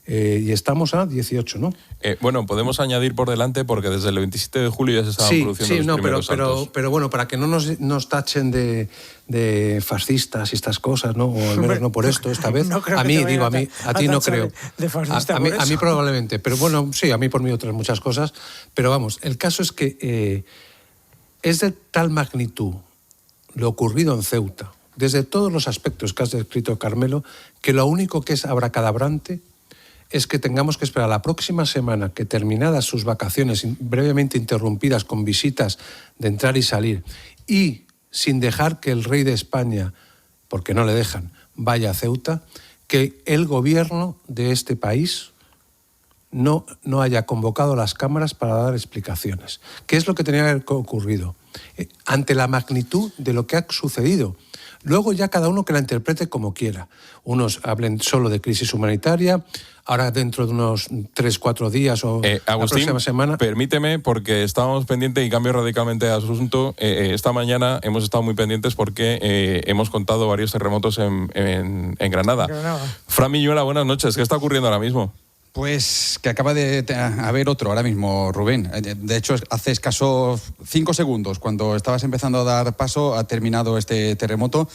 Y estamos a 18, ¿no? Bueno, podemos añadir por delante, porque desde el 27 de julio ya se estaban produciendo los primeros saltos. Pero bueno, para que no nos tachen de fascistas y estas cosas, ¿no? O al menos no por esto, esta vez. No creo a que mí, te digo, a ti no creo. De fascista a mí probablemente, pero bueno, sí, a mí por mí otras muchas cosas. Pero vamos, el caso es que es de tal magnitud lo ocurrido en Ceuta, desde todos los aspectos que has descrito, Carmelo, que lo único que es abracadabrante es que tengamos que esperar la próxima semana, que terminadas sus vacaciones brevemente interrumpidas con visitas de entrar y salir, y sin dejar que el rey de España, porque no le dejan, vaya a Ceuta, que el gobierno de este país no haya convocado las cámaras para dar explicaciones. ¿Qué es lo que tenía que haber ocurrido? Ante la magnitud de lo que ha sucedido. Luego ya cada uno que la interprete como quiera. Unos hablen solo de crisis humanitaria, ahora dentro de unos 3-4 días o Agustín, la próxima semana. Permíteme, porque estábamos pendientes y cambio radicalmente de asunto. Esta mañana hemos estado muy pendientes porque hemos contado varios terremotos en Granada. Fran Miñuela, buenas noches. ¿Qué está ocurriendo ahora mismo? Pues que acaba de haber otro ahora mismo, Rubén. De hecho, hace escasos 5 segundos, cuando estabas empezando a dar paso, ha terminado este terremoto.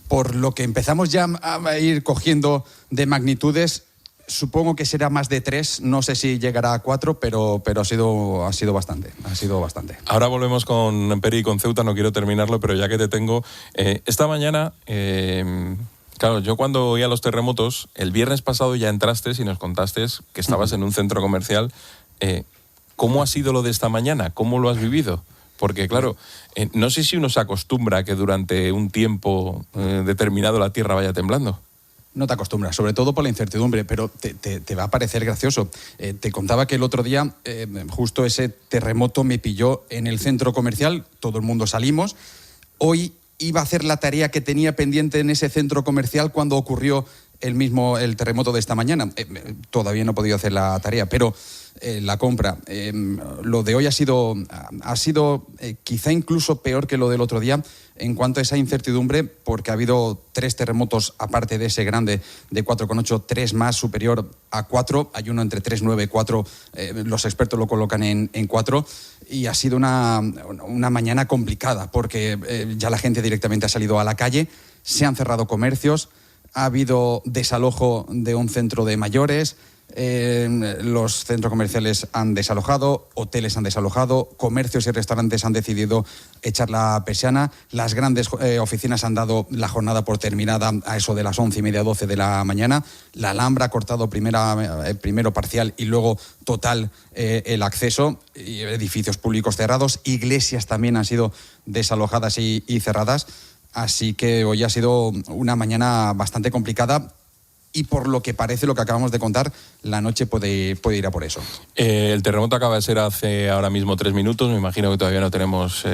Por lo que empezamos ya a ir cogiendo de magnitudes, supongo que será más de 3, no sé si llegará a 4, pero ha sido bastante. Ahora volvemos con Peri y con Ceuta, no quiero terminarlo, pero ya que te tengo, esta mañana... Claro, yo cuando oía los terremotos, el viernes pasado ya entraste y nos contaste que estabas en un centro comercial. ¿Cómo ha sido lo de esta mañana? ¿Cómo lo has vivido? Porque claro, no sé si uno se acostumbra a que durante un tiempo determinado la tierra vaya temblando. No te acostumbras, sobre todo por la incertidumbre, pero te va a parecer gracioso. Te contaba que el otro día, justo ese terremoto me pilló en el centro comercial, todo el mundo salimos. Hoy iba a hacer la tarea que tenía pendiente en ese centro comercial cuando ocurrió el terremoto de esta mañana. Todavía no he podido hacer la tarea, pero la compra. Lo de hoy ha sido quizá incluso peor que lo del otro día en cuanto a esa incertidumbre, porque ha habido 3 terremotos aparte de ese grande de 4,8, 3 más superior a 4. Hay uno entre 3,9 y 4. Los expertos lo colocan en 4. Y ha sido una mañana complicada, porque ya la gente directamente ha salido a la calle, se han cerrado comercios, ha habido desalojo de un centro de mayores, los centros comerciales han desalojado, hoteles han desalojado, comercios y restaurantes han decidido echar la persiana, las grandes oficinas han dado la jornada por terminada a eso de las 11:30, 12 de la mañana. La Alhambra ha cortado primero parcial y luego total el acceso, edificios públicos cerrados, iglesias también han sido desalojadas y cerradas. Así que hoy ha sido una mañana bastante complicada y por lo que parece, lo que acabamos de contar, la noche puede ir a por eso. El terremoto acaba de ser hace ahora mismo 3 minutos. Me imagino que todavía no tenemos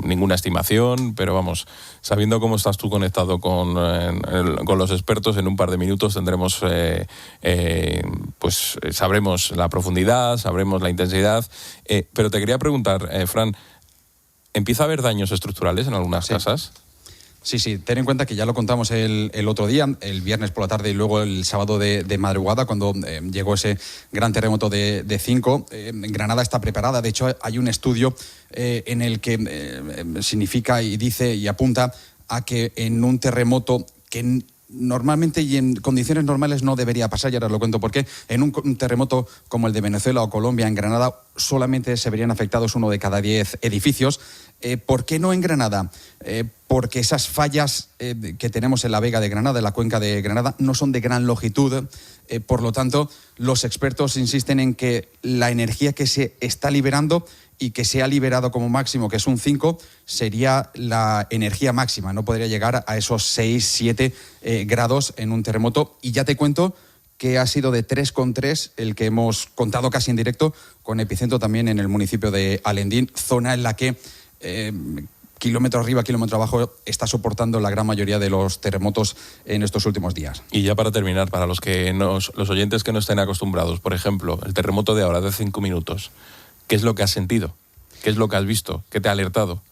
ninguna estimación, pero vamos, sabiendo cómo estás tú conectado con los expertos, en un par de minutos tendremos, pues sabremos la profundidad, sabremos la intensidad. Pero te quería preguntar, Fran, ¿empieza a haber daños estructurales en algunas casas? Sí, ten en cuenta que ya lo contamos el otro día, el viernes por la tarde y luego el sábado de madrugada, cuando llegó ese gran terremoto de 5. Granada está preparada, de hecho hay un estudio en el que significa y dice y apunta a que en un terremoto que normalmente y en condiciones normales no debería pasar, y ahora os lo cuento por qué. En un terremoto como el de Venezuela o Colombia, en Granada, solamente se verían afectados 1 de cada 10 edificios. ¿Por qué no en Granada? Porque esas fallas que tenemos en la Vega de Granada, en la cuenca de Granada, no son de gran longitud. Por lo tanto, los expertos insisten en que la energía que se está liberando y que se ha liberado como máximo, que es un 5, sería la energía máxima. No podría llegar a esos 6, 7 grados en un terremoto. Y ya te cuento que ha sido de 3,3 el que hemos contado casi en directo, con epicentro también en el municipio de Alendín, zona en la que kilómetro arriba, kilómetro abajo, está soportando la gran mayoría de los terremotos en estos últimos días. Y ya para terminar, para los oyentes que no estén acostumbrados, por ejemplo, el terremoto de ahora, de 5 minutos, ¿qué es lo que has sentido? ¿Qué es lo que has visto? ¿Qué te ha alertado?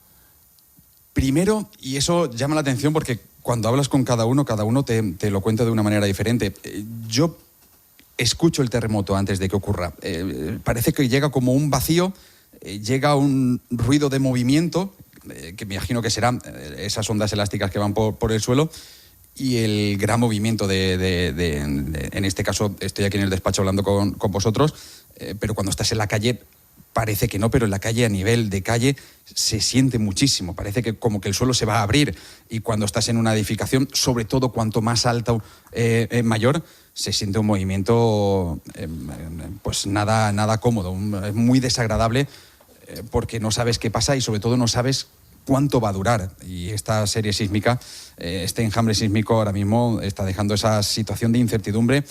Primero, y eso llama la atención porque cuando hablas con cada uno te lo cuenta de una manera diferente. Yo escucho el terremoto antes de que ocurra. Parece que llega como un vacío, llega un ruido de movimiento, que me imagino que serán esas ondas elásticas que van por el suelo, y el gran movimiento en este caso, estoy aquí en el despacho hablando con vosotros, pero cuando estás en la calle parece que no, pero en la calle, a nivel de calle, se siente muchísimo. Parece que como que el suelo se va a abrir, y cuando estás en una edificación, sobre todo cuanto más alto, mayor, se siente un movimiento pues nada cómodo, muy desagradable, porque no sabes qué pasa y sobre todo no sabes cuánto va a durar. Y esta serie sísmica, este enjambre sísmico ahora mismo está dejando esa situación de incertidumbre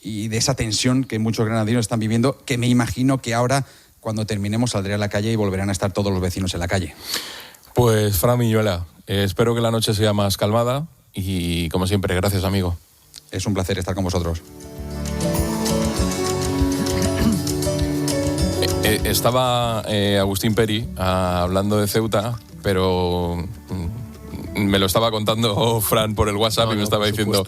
y de esa tensión que muchos granadinos están viviendo, que me imagino que ahora, cuando terminemos, saldré a la calle y volverán a estar todos los vecinos en la calle. Pues, Fran Miñuela, espero que la noche sea más calmada y, como siempre, gracias, amigo. Es un placer estar con vosotros. Estaba Agustín Peri hablando de Ceuta, pero me lo estaba contando Fran por el WhatsApp y me estaba diciendo,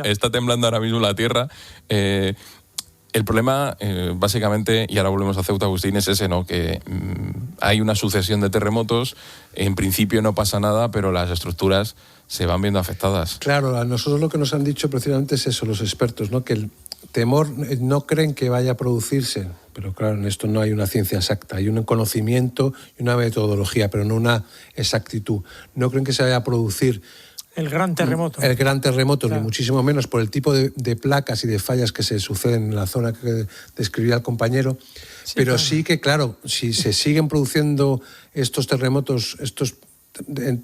está temblando ahora mismo la tierra. El problema, básicamente, y ahora volvemos a Ceuta, Agustín, es ese, ¿no? Que hay una sucesión de terremotos, en principio no pasa nada, pero las estructuras se van viendo afectadas. Claro, a nosotros lo que nos han dicho precisamente es eso, los expertos, ¿no? Que el temor no creen que vaya a producirse, pero claro, en esto no hay una ciencia exacta, hay un conocimiento y una metodología, pero no una exactitud. No creen que se vaya a producir el gran terremoto. El gran terremoto, claro. Ni muchísimo menos por el tipo de placas y de fallas que se suceden en la zona que describía el compañero. Sí, pero claro. Sí que, claro, si se siguen produciendo estos terremotos, estos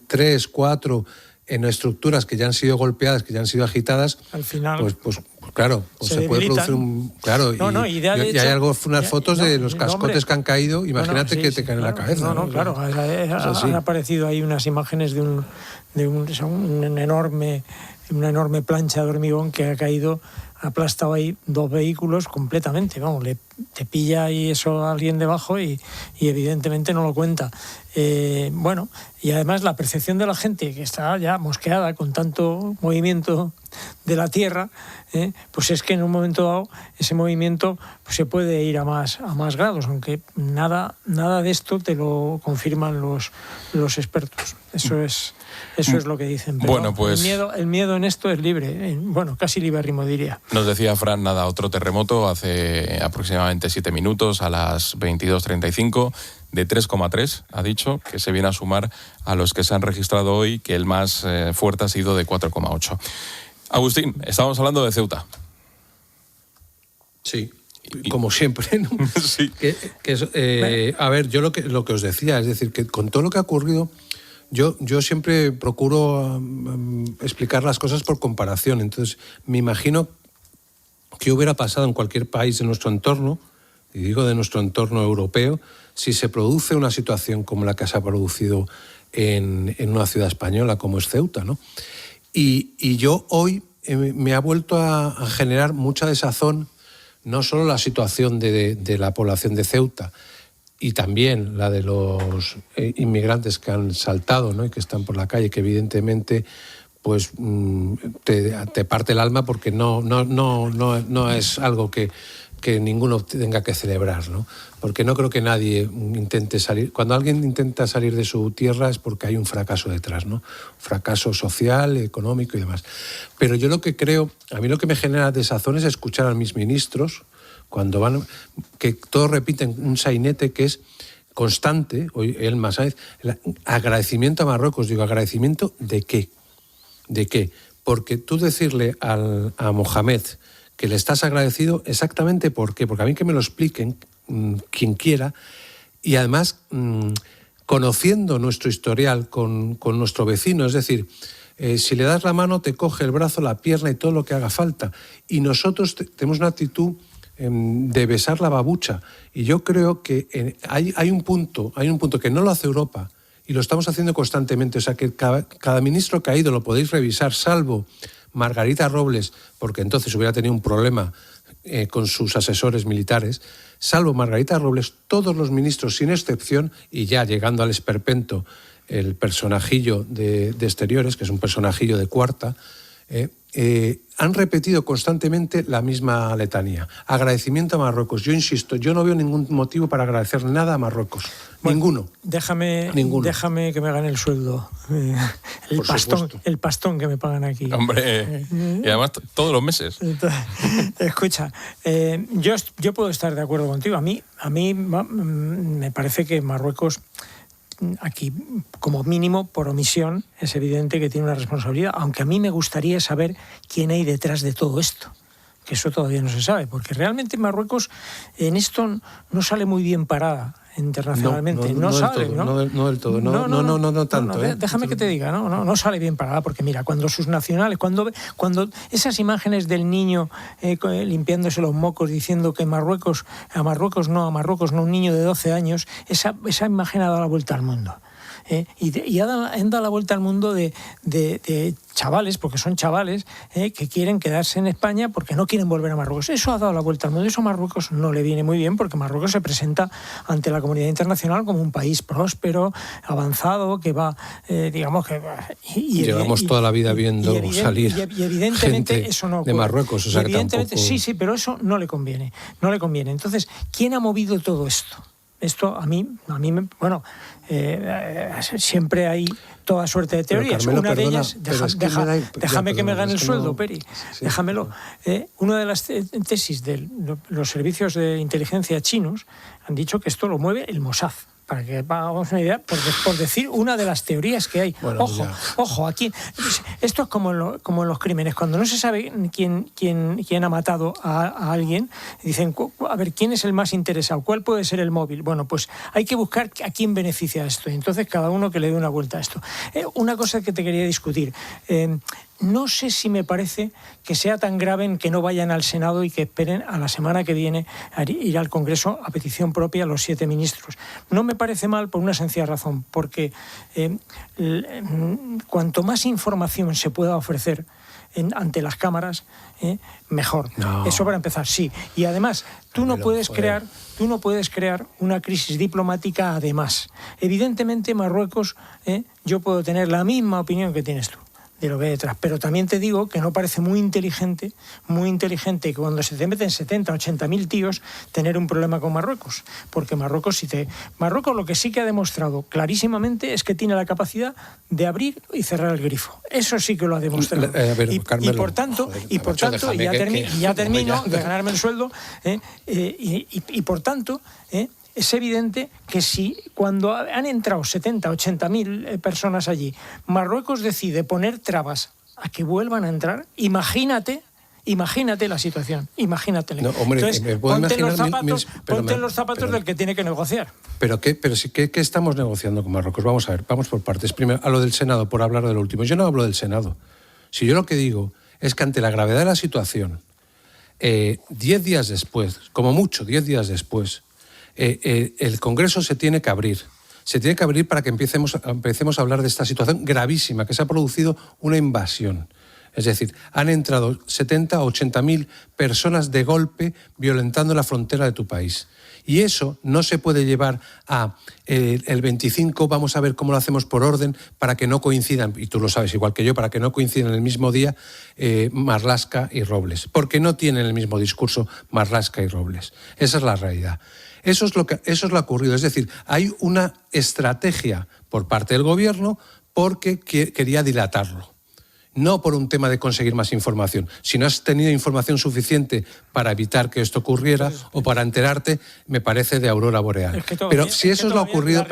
3, 4, en estructuras que ya han sido golpeadas, que ya han sido agitadas, al final, pues claro, pues se puede producir un... Claro, y hay algo, unas fotos de los cascotes que han caído, imagínate que te caen en la cabeza. Claro, han aparecido ahí unas imágenes de una enorme plancha de hormigón que ha caído, ha aplastado ahí 2 vehículos completamente, vamos, te pilla ahí eso a alguien debajo y evidentemente no lo cuenta. Bueno, y además la percepción de la gente, que está ya mosqueada con tanto movimiento de la tierra, pues es que en un momento dado ese movimiento pues se puede ir a más grados, aunque nada de esto te lo confirman los expertos. Eso es lo que dicen. Pero bueno, pues el miedo en esto es libre, casi libérrimo, diría. Nos decía Fran, otro terremoto hace aproximadamente 7 minutos, a las 22:35, de 3,3, ha dicho, que se viene a sumar a los que se han registrado hoy, que el más fuerte ha sido de 4,8. Agustín, estábamos hablando de Ceuta. Sí, como siempre, ¿no? Sí. A ver, yo lo que os decía, es decir, que con todo lo que ha ocurrido, yo siempre procuro explicar las cosas por comparación. Entonces, me imagino qué hubiera pasado en cualquier país de nuestro entorno, y digo de nuestro entorno europeo, si se produce una situación como la que se ha producido en una ciudad española como es Ceuta, ¿no? Y yo hoy me ha vuelto a generar mucha desazón, no solo la situación de la población de Ceuta, y también la de los inmigrantes que han saltado, ¿no? Y que están por la calle, que evidentemente pues te parte el alma, porque no es algo que que ninguno tenga que celebrar, ¿no? Porque no creo que nadie intente salir. Cuando alguien intenta salir de su tierra es porque hay un fracaso detrás, ¿no? Fracaso social, económico y demás. Pero yo lo que creo, a mí lo que me genera desazón es escuchar a mis ministros cuando van, que todos repiten un sainete que es constante, hoy Elma Sáenz, el agradecimiento a Marruecos. Digo, ¿agradecimiento de qué? ¿De qué? Porque tú decirle a Mohamed que le estás agradecido, exactamente por qué, porque a mí que me lo expliquen quien quiera, y además conociendo nuestro historial con nuestro vecino, es decir, si le das la mano te coge el brazo, la pierna y todo lo que haga falta, y nosotros tenemos una actitud de besar la babucha, y yo creo que hay un punto que no lo hace Europa, y lo estamos haciendo constantemente, o sea que cada ministro que ha ido lo podéis revisar, salvo Margarita Robles, porque entonces hubiera tenido un problema con sus asesores militares, salvo Margarita Robles, todos los ministros, sin excepción, y ya llegando al esperpento, el personajillo de Exteriores, que es un personajillo de cuarta, han repetido constantemente la misma letanía. Agradecimiento a Marruecos. Yo insisto, yo no veo ningún motivo para agradecerle nada a Marruecos. Bueno, ninguno. Déjame que me gane el sueldo. El pastón que me pagan aquí. Hombre, y además todos los meses. Escucha, yo puedo estar de acuerdo contigo. A mí me parece que Marruecos, aquí, como mínimo, por omisión, es evidente que tiene una responsabilidad, aunque a mí me gustaría saber quién hay detrás de todo esto, que eso todavía no se sabe, porque realmente Marruecos en esto no sale muy bien parada internacionalmente. No sale, ¿no? No del todo, no tanto. Déjame que te diga, no sale bien parada, porque mira, cuando sus nacionales, cuando esas imágenes del niño limpiándose los mocos diciendo que a Marruecos no, un niño de 12 años, esa imagen ha dado la vuelta al mundo. Y han dado la vuelta al mundo de chavales, porque son chavales, que quieren quedarse en España porque no quieren volver a Marruecos. Eso ha dado la vuelta al mundo. Eso a Marruecos no le viene muy bien, porque Marruecos se presenta ante la comunidad internacional como un país próspero, avanzado, que va, digamos que... Llevamos toda la vida viendo salir y evidentemente gente eso no de Marruecos. O sea, evidentemente que tampoco... sí, pero eso no le conviene. Entonces, ¿quién ha movido todo esto? Esto a mí bueno, siempre hay toda suerte de teorías. Carmelo, una perdona, de ellas, déjame que me gane el sueldo, Peri. Sí, déjamelo. Una de las tesis de los servicios de inteligencia chinos han dicho que esto lo mueve el Mossad. Para que hagamos una idea, por decir una de las teorías que hay. Bueno, ojo, aquí esto es como en los crímenes. Cuando no se sabe quién ha matado a alguien, dicen, a ver, ¿quién es el más interesado? ¿Cuál puede ser el móvil? Bueno, pues hay que buscar a quién beneficia esto. Y entonces cada uno que le dé una vuelta a esto. Una cosa que te quería discutir. No sé si me parece que sea tan grave en que no vayan al Senado y que esperen a la semana que viene a ir al Congreso a petición propia los 7 ministros. No me parece mal por una sencilla razón, porque cuanto más información se pueda ofrecer ante las cámaras, mejor. No. Eso para empezar, sí. Y además, tú no puedes crear una crisis diplomática además. Evidentemente, Marruecos, yo puedo tener la misma opinión que tienes tú de lo que hay detrás, pero también te digo que no parece muy inteligente que cuando se te meten 70, 80.000 tíos tener un problema con Marruecos, porque Marruecos lo que sí que ha demostrado clarísimamente es que tiene la capacidad de abrir y cerrar el grifo. Eso sí que lo ha demostrado. Y por tanto, ya termino de ganarme el sueldo, y por tanto, es evidente que si cuando han entrado 70, 80.000 personas allí, Marruecos decide poner trabas a que vuelvan a entrar, imagínate la situación, imagínatela. No, hombre, entonces, ponte los zapatos del que tiene que negociar. ¿Pero qué estamos negociando con Marruecos? Vamos a ver, vamos por partes. Primero, a lo del Senado, por hablar de lo último. Yo no hablo del Senado. Si yo lo que digo es que ante la gravedad de la situación, 10 días después, como mucho 10 días después, el Congreso se tiene que abrir. Se tiene que abrir para que empecemos a hablar de esta situación gravísima, que se ha producido una invasión Es decir, han entrado 70 o 80.000 personas de golpe violentando la frontera de tu país. Y eso no se puede llevar a el 25, vamos a ver cómo lo hacemos por orden, para que no coincidan, y tú lo sabes igual que yo, para que no coincidan en el mismo día Marlaska y Robles. Porque no tienen el mismo discurso Marlaska y Robles. Esa es la realidad. Eso es lo que ha ocurrido. Es decir, hay una estrategia por parte del gobierno porque quería dilatarlo. No por un tema de conseguir más información. Si no has tenido información suficiente para evitar que esto ocurriera o para enterarte, me parece de aurora boreal. Pero si eso es lo ocurrido,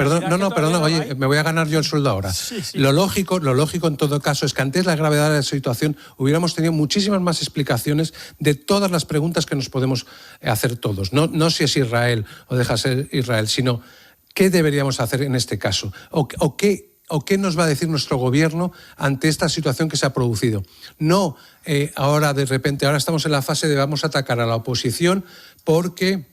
oye, me voy a ganar yo el sueldo ahora. Sí. Lo lógico en todo caso es que ante la gravedad de la situación hubiéramos tenido muchísimas más explicaciones de todas las preguntas que nos podemos hacer todos. No si es Israel o deja ser Israel, sino qué deberíamos hacer en este caso o qué nos va a decir nuestro gobierno ante esta situación que se ha producido. No ahora de repente, ahora estamos en la fase de vamos a atacar a la oposición porque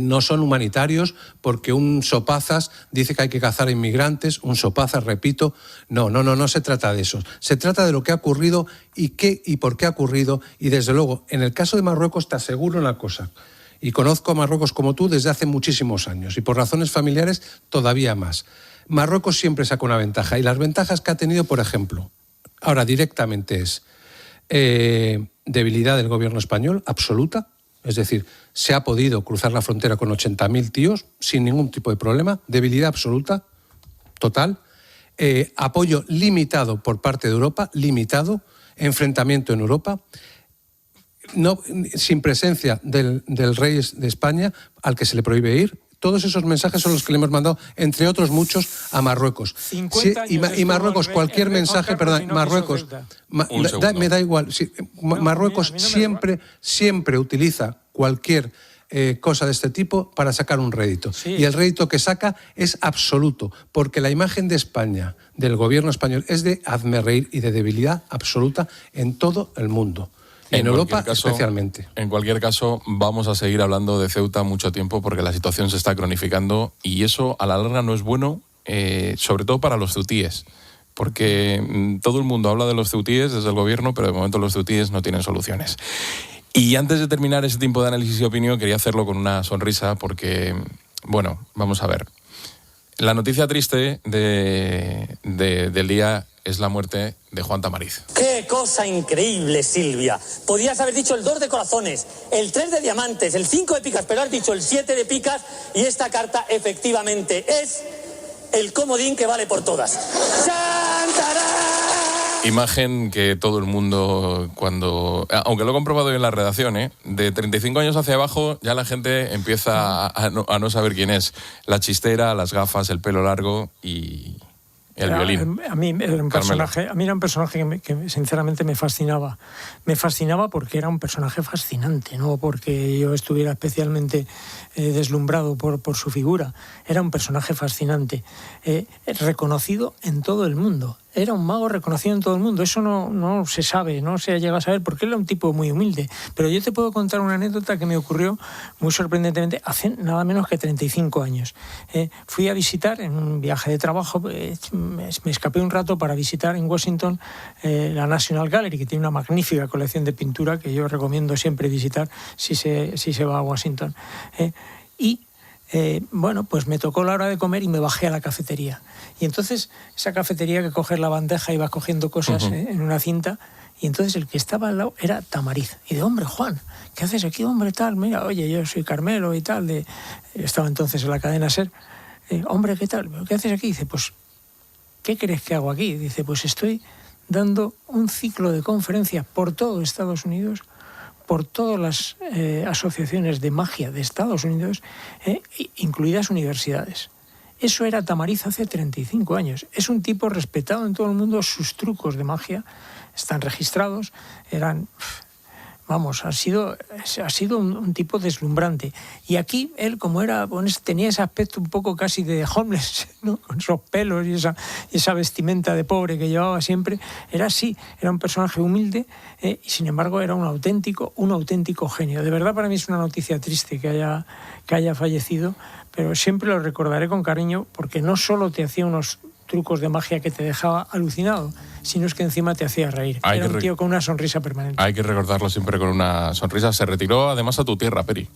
no son humanitarios, porque un sopazas dice que hay que cazar a inmigrantes, un sopazas, repito, no se trata de eso. Se trata de lo que ha ocurrido y qué y por qué ha ocurrido, y desde luego, en el caso de Marruecos te aseguro una cosa, y conozco a Marruecos como tú desde hace muchísimos años, y por razones familiares todavía más. Marruecos siempre saca una ventaja, y las ventajas que ha tenido, por ejemplo, ahora directamente es debilidad del gobierno español, absoluta, es decir, se ha podido cruzar la frontera con 80.000 tíos sin ningún tipo de problema, debilidad absoluta, total, apoyo limitado por parte de Europa, limitado, enfrentamiento en Europa, sin presencia del rey de España, al que se le prohíbe ir. Todos esos mensajes son los que le hemos mandado, entre otros muchos, a Marruecos. Y Marruecos, cualquier mensaje, perdón, Marruecos, me da igual. Sí, Marruecos siempre utiliza cualquier cosa de este tipo para sacar un rédito. Sí. Y el rédito que saca es absoluto, porque la imagen de España, del gobierno español, es de hazmerreír y de debilidad absoluta en todo el mundo. En Europa especialmente. En cualquier caso, vamos a seguir hablando de Ceuta mucho tiempo porque la situación se está cronificando y eso a la larga no es bueno, sobre todo para los ceutíes. Porque todo el mundo habla de los ceutíes desde el gobierno, pero de momento los ceutíes no tienen soluciones. Y antes de terminar ese tiempo de análisis y opinión, quería hacerlo con una sonrisa porque, bueno, vamos a ver. La noticia triste del día es la muerte de Juan Tamariz. ¡Qué cosa increíble, Silvia! Podías haber dicho el 2 de corazones, el 3 de diamantes, el 5 de picas, pero has dicho el 7 de picas y esta carta efectivamente es el comodín que vale por todas. ¡Chantarán! Imagen que todo el mundo, aunque lo he comprobado hoy en la redacción, de 35 años hacia abajo ya la gente empieza a no saber quién es. La chistera, las gafas, el pelo largo y el violín. A mí era un personaje que sinceramente me fascinaba. Me fascinaba porque era un personaje fascinante, no porque yo estuviera especialmente deslumbrado por su figura. Era un personaje fascinante, reconocido en todo el mundo. Era un mago reconocido en todo el mundo. Eso no se sabe, no se ha llegado a saber, porque él era un tipo muy humilde. Pero yo te puedo contar una anécdota que me ocurrió muy sorprendentemente hace nada menos que 35 años. Fui a visitar en un viaje de trabajo, me escapé un rato para visitar en Washington la National Gallery, que tiene una magnífica colección de pintura que yo recomiendo siempre visitar si se va a Washington. Pues me tocó la hora de comer y me bajé a la cafetería. Y entonces, esa cafetería que coges la bandeja y vas cogiendo cosas en una cinta, y entonces el que estaba al lado era Tamariz. Y de, hombre, Juan, ¿qué haces aquí, hombre, tal? Mira, oye, yo soy Carmelo y tal. Estaba entonces en la cadena SER. Hombre, ¿qué tal? ¿Qué haces aquí? Dice, pues, ¿qué crees que hago aquí? Dice, pues estoy dando un ciclo de conferencias por todo Estados Unidos, por todas las asociaciones de magia de Estados Unidos, incluidas universidades. Eso era Tamariz hace 35 años. Es un tipo respetado en todo el mundo, sus trucos de magia están registrados, ha sido un tipo deslumbrante. Y aquí él, como tenía ese aspecto un poco casi de homeless, ¿no? Con esos pelos y esa vestimenta de pobre que llevaba siempre, era un personaje humilde, y sin embargo era un auténtico genio. De verdad, para mí es una noticia triste que haya fallecido, pero siempre lo recordaré con cariño porque no solo te hacía unos trucos de magia que te dejaba alucinado, sino es que encima te hacía reír. Era un tío con una sonrisa permanente. Hay que recordarlo siempre con una sonrisa. Se retiró además a tu tierra, Peri.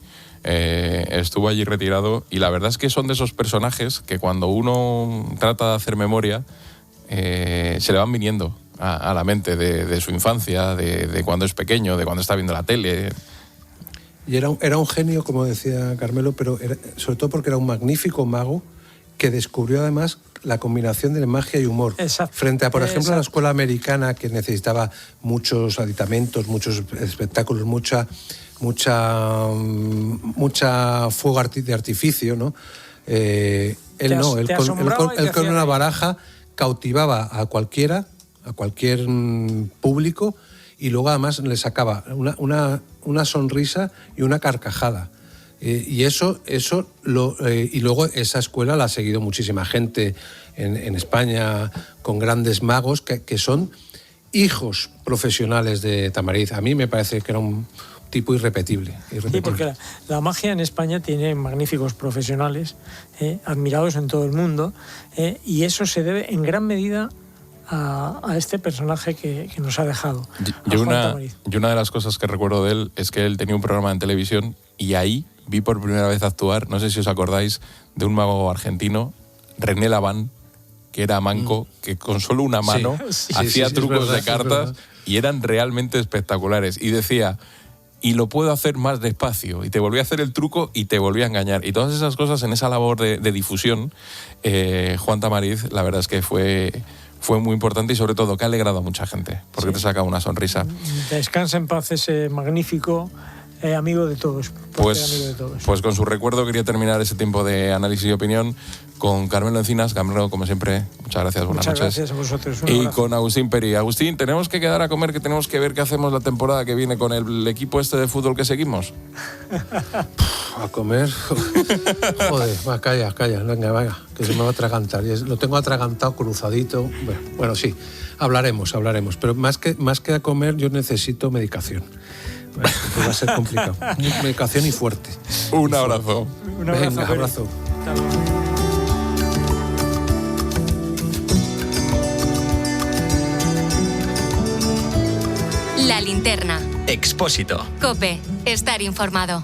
Estuvo allí retirado y la verdad es que son de esos personajes que cuando uno trata de hacer memoria se le van viniendo a la mente de su infancia, de cuando es pequeño, de cuando está viendo la tele. Y era un genio, como decía Carmelo, pero sobre todo porque era un magnífico mago que descubrió además la combinación de magia y humor. Exacto. Frente a, por ejemplo, a la escuela americana, que necesitaba muchos aditamentos, muchos espectáculos, mucha fuego de artificio, ¿no? Él con una baraja cautivaba a cualquier público, y luego además le sacaba una sonrisa y una carcajada. Y luego esa escuela la ha seguido muchísima gente en España, con grandes magos que son hijos profesionales de Tamariz. A mí me parece que era un tipo irrepetible. Sí, porque la magia en España tiene magníficos profesionales, admirados en todo el mundo, y eso se debe en gran medida a este personaje que nos ha dejado. Yo una de las cosas que recuerdo de él es que él tenía un programa en televisión y ahí vi por primera vez actuar, no sé si os acordáis, de un mago argentino, René Laván, que era manco, que con solo una mano hacía trucos de cartas y eran realmente espectaculares. Y decía, y lo puedo hacer más despacio, y te volví a hacer el truco y te volví a engañar. Y todas esas cosas en esa labor de difusión, Juan Tamariz, la verdad es que fue muy importante y sobre todo que ha alegrado a mucha gente, porque te saca una sonrisa. Descansa en paz ese magnífico amigo de todos. Pues con su recuerdo quería terminar ese tiempo de análisis y opinión con Carmelo Encinas. Carmelo, como siempre, muchas gracias, buenas noches. Muchas gracias a vosotros. Y con Agustín Peri. Agustín, tenemos que quedar a comer, que tenemos que ver qué hacemos la temporada que viene con el equipo este de fútbol que seguimos. A comer. Joder, va, calla, venga, que se me va a atragantar. Lo tengo atragantado, cruzadito. Bueno, sí, hablaremos. Pero más que a comer, yo necesito medicación. Pues va a ser complicado. Medicación y fuerte. Un abrazo. Venga, abrazo. La linterna. Expósito. COPE. Estar informado.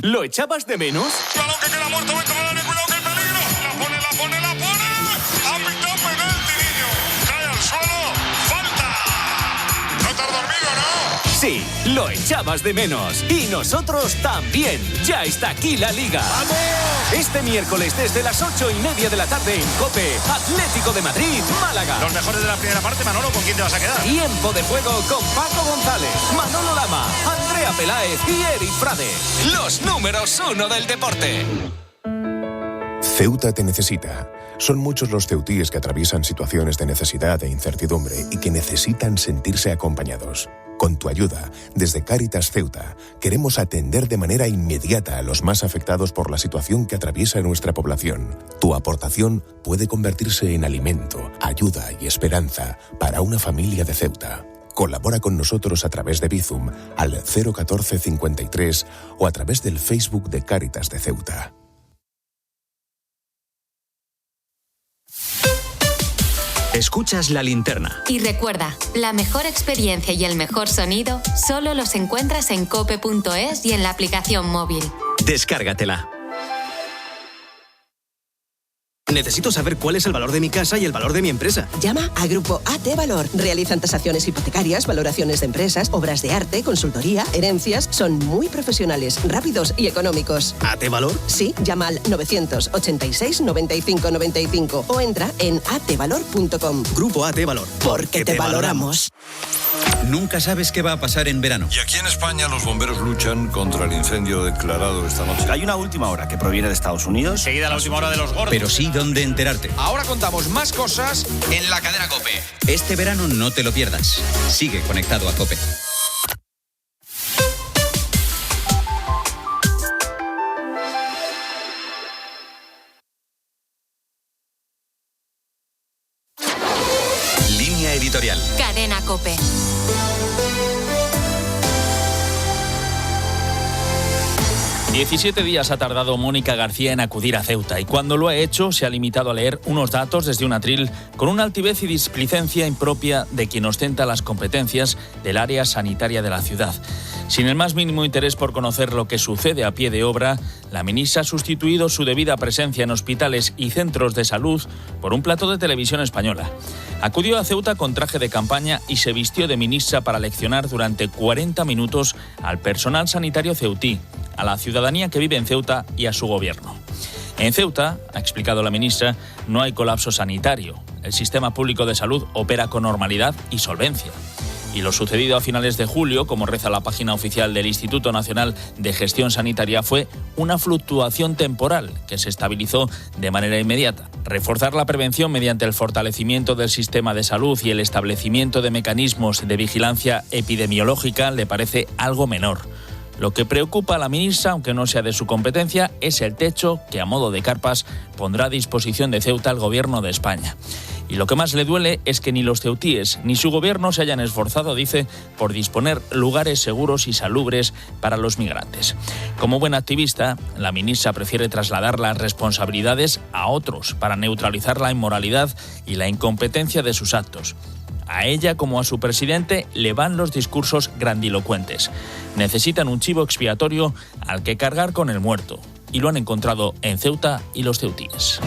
¿Lo echabas de menos? ¡Balón que queda muerto! ¡Vete, cuidado que el peligro! ¡La pone! ¡Ha pitado penalti, niño! ¡Cae al suelo! ¡Falta! ¿No te has dormido, no? Sí, lo echabas de menos. Y nosotros también. Ya está aquí la Liga. ¡Vamos! Este miércoles desde las 8:30 de la tarde en COPE, Atlético de Madrid, Málaga. Los mejores de la primera parte, Manolo, ¿con quién te vas a quedar? Tiempo de juego con Paco González, Manolo Lama, Andrea Peláez y Eric Frade. Los números 1 del deporte. Ceuta te necesita. Son muchos los ceutíes que atraviesan situaciones de necesidad e incertidumbre y que necesitan sentirse acompañados. Con tu ayuda, desde Cáritas Ceuta, queremos atender de manera inmediata a los más afectados por la situación que atraviesa nuestra población. Tu aportación puede convertirse en alimento, ayuda y esperanza para una familia de Ceuta. Colabora con nosotros a través de Bizum al 01453 o a través del Facebook de Cáritas de Ceuta. Escuchas La Linterna. Y recuerda, la mejor experiencia y el mejor sonido solo los encuentras en cope.es y en la aplicación móvil. Descárgatela. Necesito saber cuál es el valor de mi casa y el valor de mi empresa. Llama a Grupo AT Valor. Realizan tasaciones hipotecarias, valoraciones de empresas, obras de arte, consultoría, herencias. Son muy profesionales, rápidos y económicos. ¿AT Valor? Sí, llama al 986 95 95 o entra en atvalor.com. Grupo AT Valor. Porque te valoramos. Nunca sabes qué va a pasar en verano. Y aquí en España los bomberos luchan contra el incendio declarado esta noche. Hay una última hora que proviene de Estados Unidos. Seguida la última hora de los gordos. Pero sí dónde enterarte. Ahora contamos más cosas en la cadena COPE. Este verano no te lo pierdas. Sigue conectado a COPE. Línea editorial. Cadena COPE. 17 días ha tardado Mónica García en acudir a Ceuta y cuando lo ha hecho se ha limitado a leer unos datos desde un atril con una altivez y displicencia impropia de quien ostenta las competencias del área sanitaria de la ciudad. Sin el más mínimo interés por conocer lo que sucede a pie de obra, la ministra ha sustituido su debida presencia en hospitales y centros de salud por un plató de televisión española. Acudió a Ceuta con traje de campaña y se vistió de ministra para leccionar durante 40 minutos al personal sanitario ceutí, a la ciudadanía que vive en Ceuta y a su gobierno. En Ceuta, ha explicado la ministra, no hay colapso sanitario. El sistema público de salud opera con normalidad y solvencia. Y lo sucedido a finales de julio, como reza la página oficial del Instituto Nacional de Gestión Sanitaria, fue una fluctuación temporal que se estabilizó de manera inmediata. Reforzar la prevención mediante el fortalecimiento del sistema de salud y el establecimiento de mecanismos de vigilancia epidemiológica le parece algo menor. Lo que preocupa a la ministra, aunque no sea de su competencia, es el techo que, a modo de carpas, pondrá a disposición de Ceuta el Gobierno de España. Y lo que más le duele es que ni los ceutíes ni su gobierno se hayan esforzado, dice, por disponer lugares seguros y salubres para los migrantes. Como buena activista, la ministra prefiere trasladar las responsabilidades a otros para neutralizar la inmoralidad y la incompetencia de sus actos. A ella, como a su presidente, le van los discursos grandilocuentes. Necesitan un chivo expiatorio al que cargar con el muerto. Y lo han encontrado en Ceuta y los ceutíes.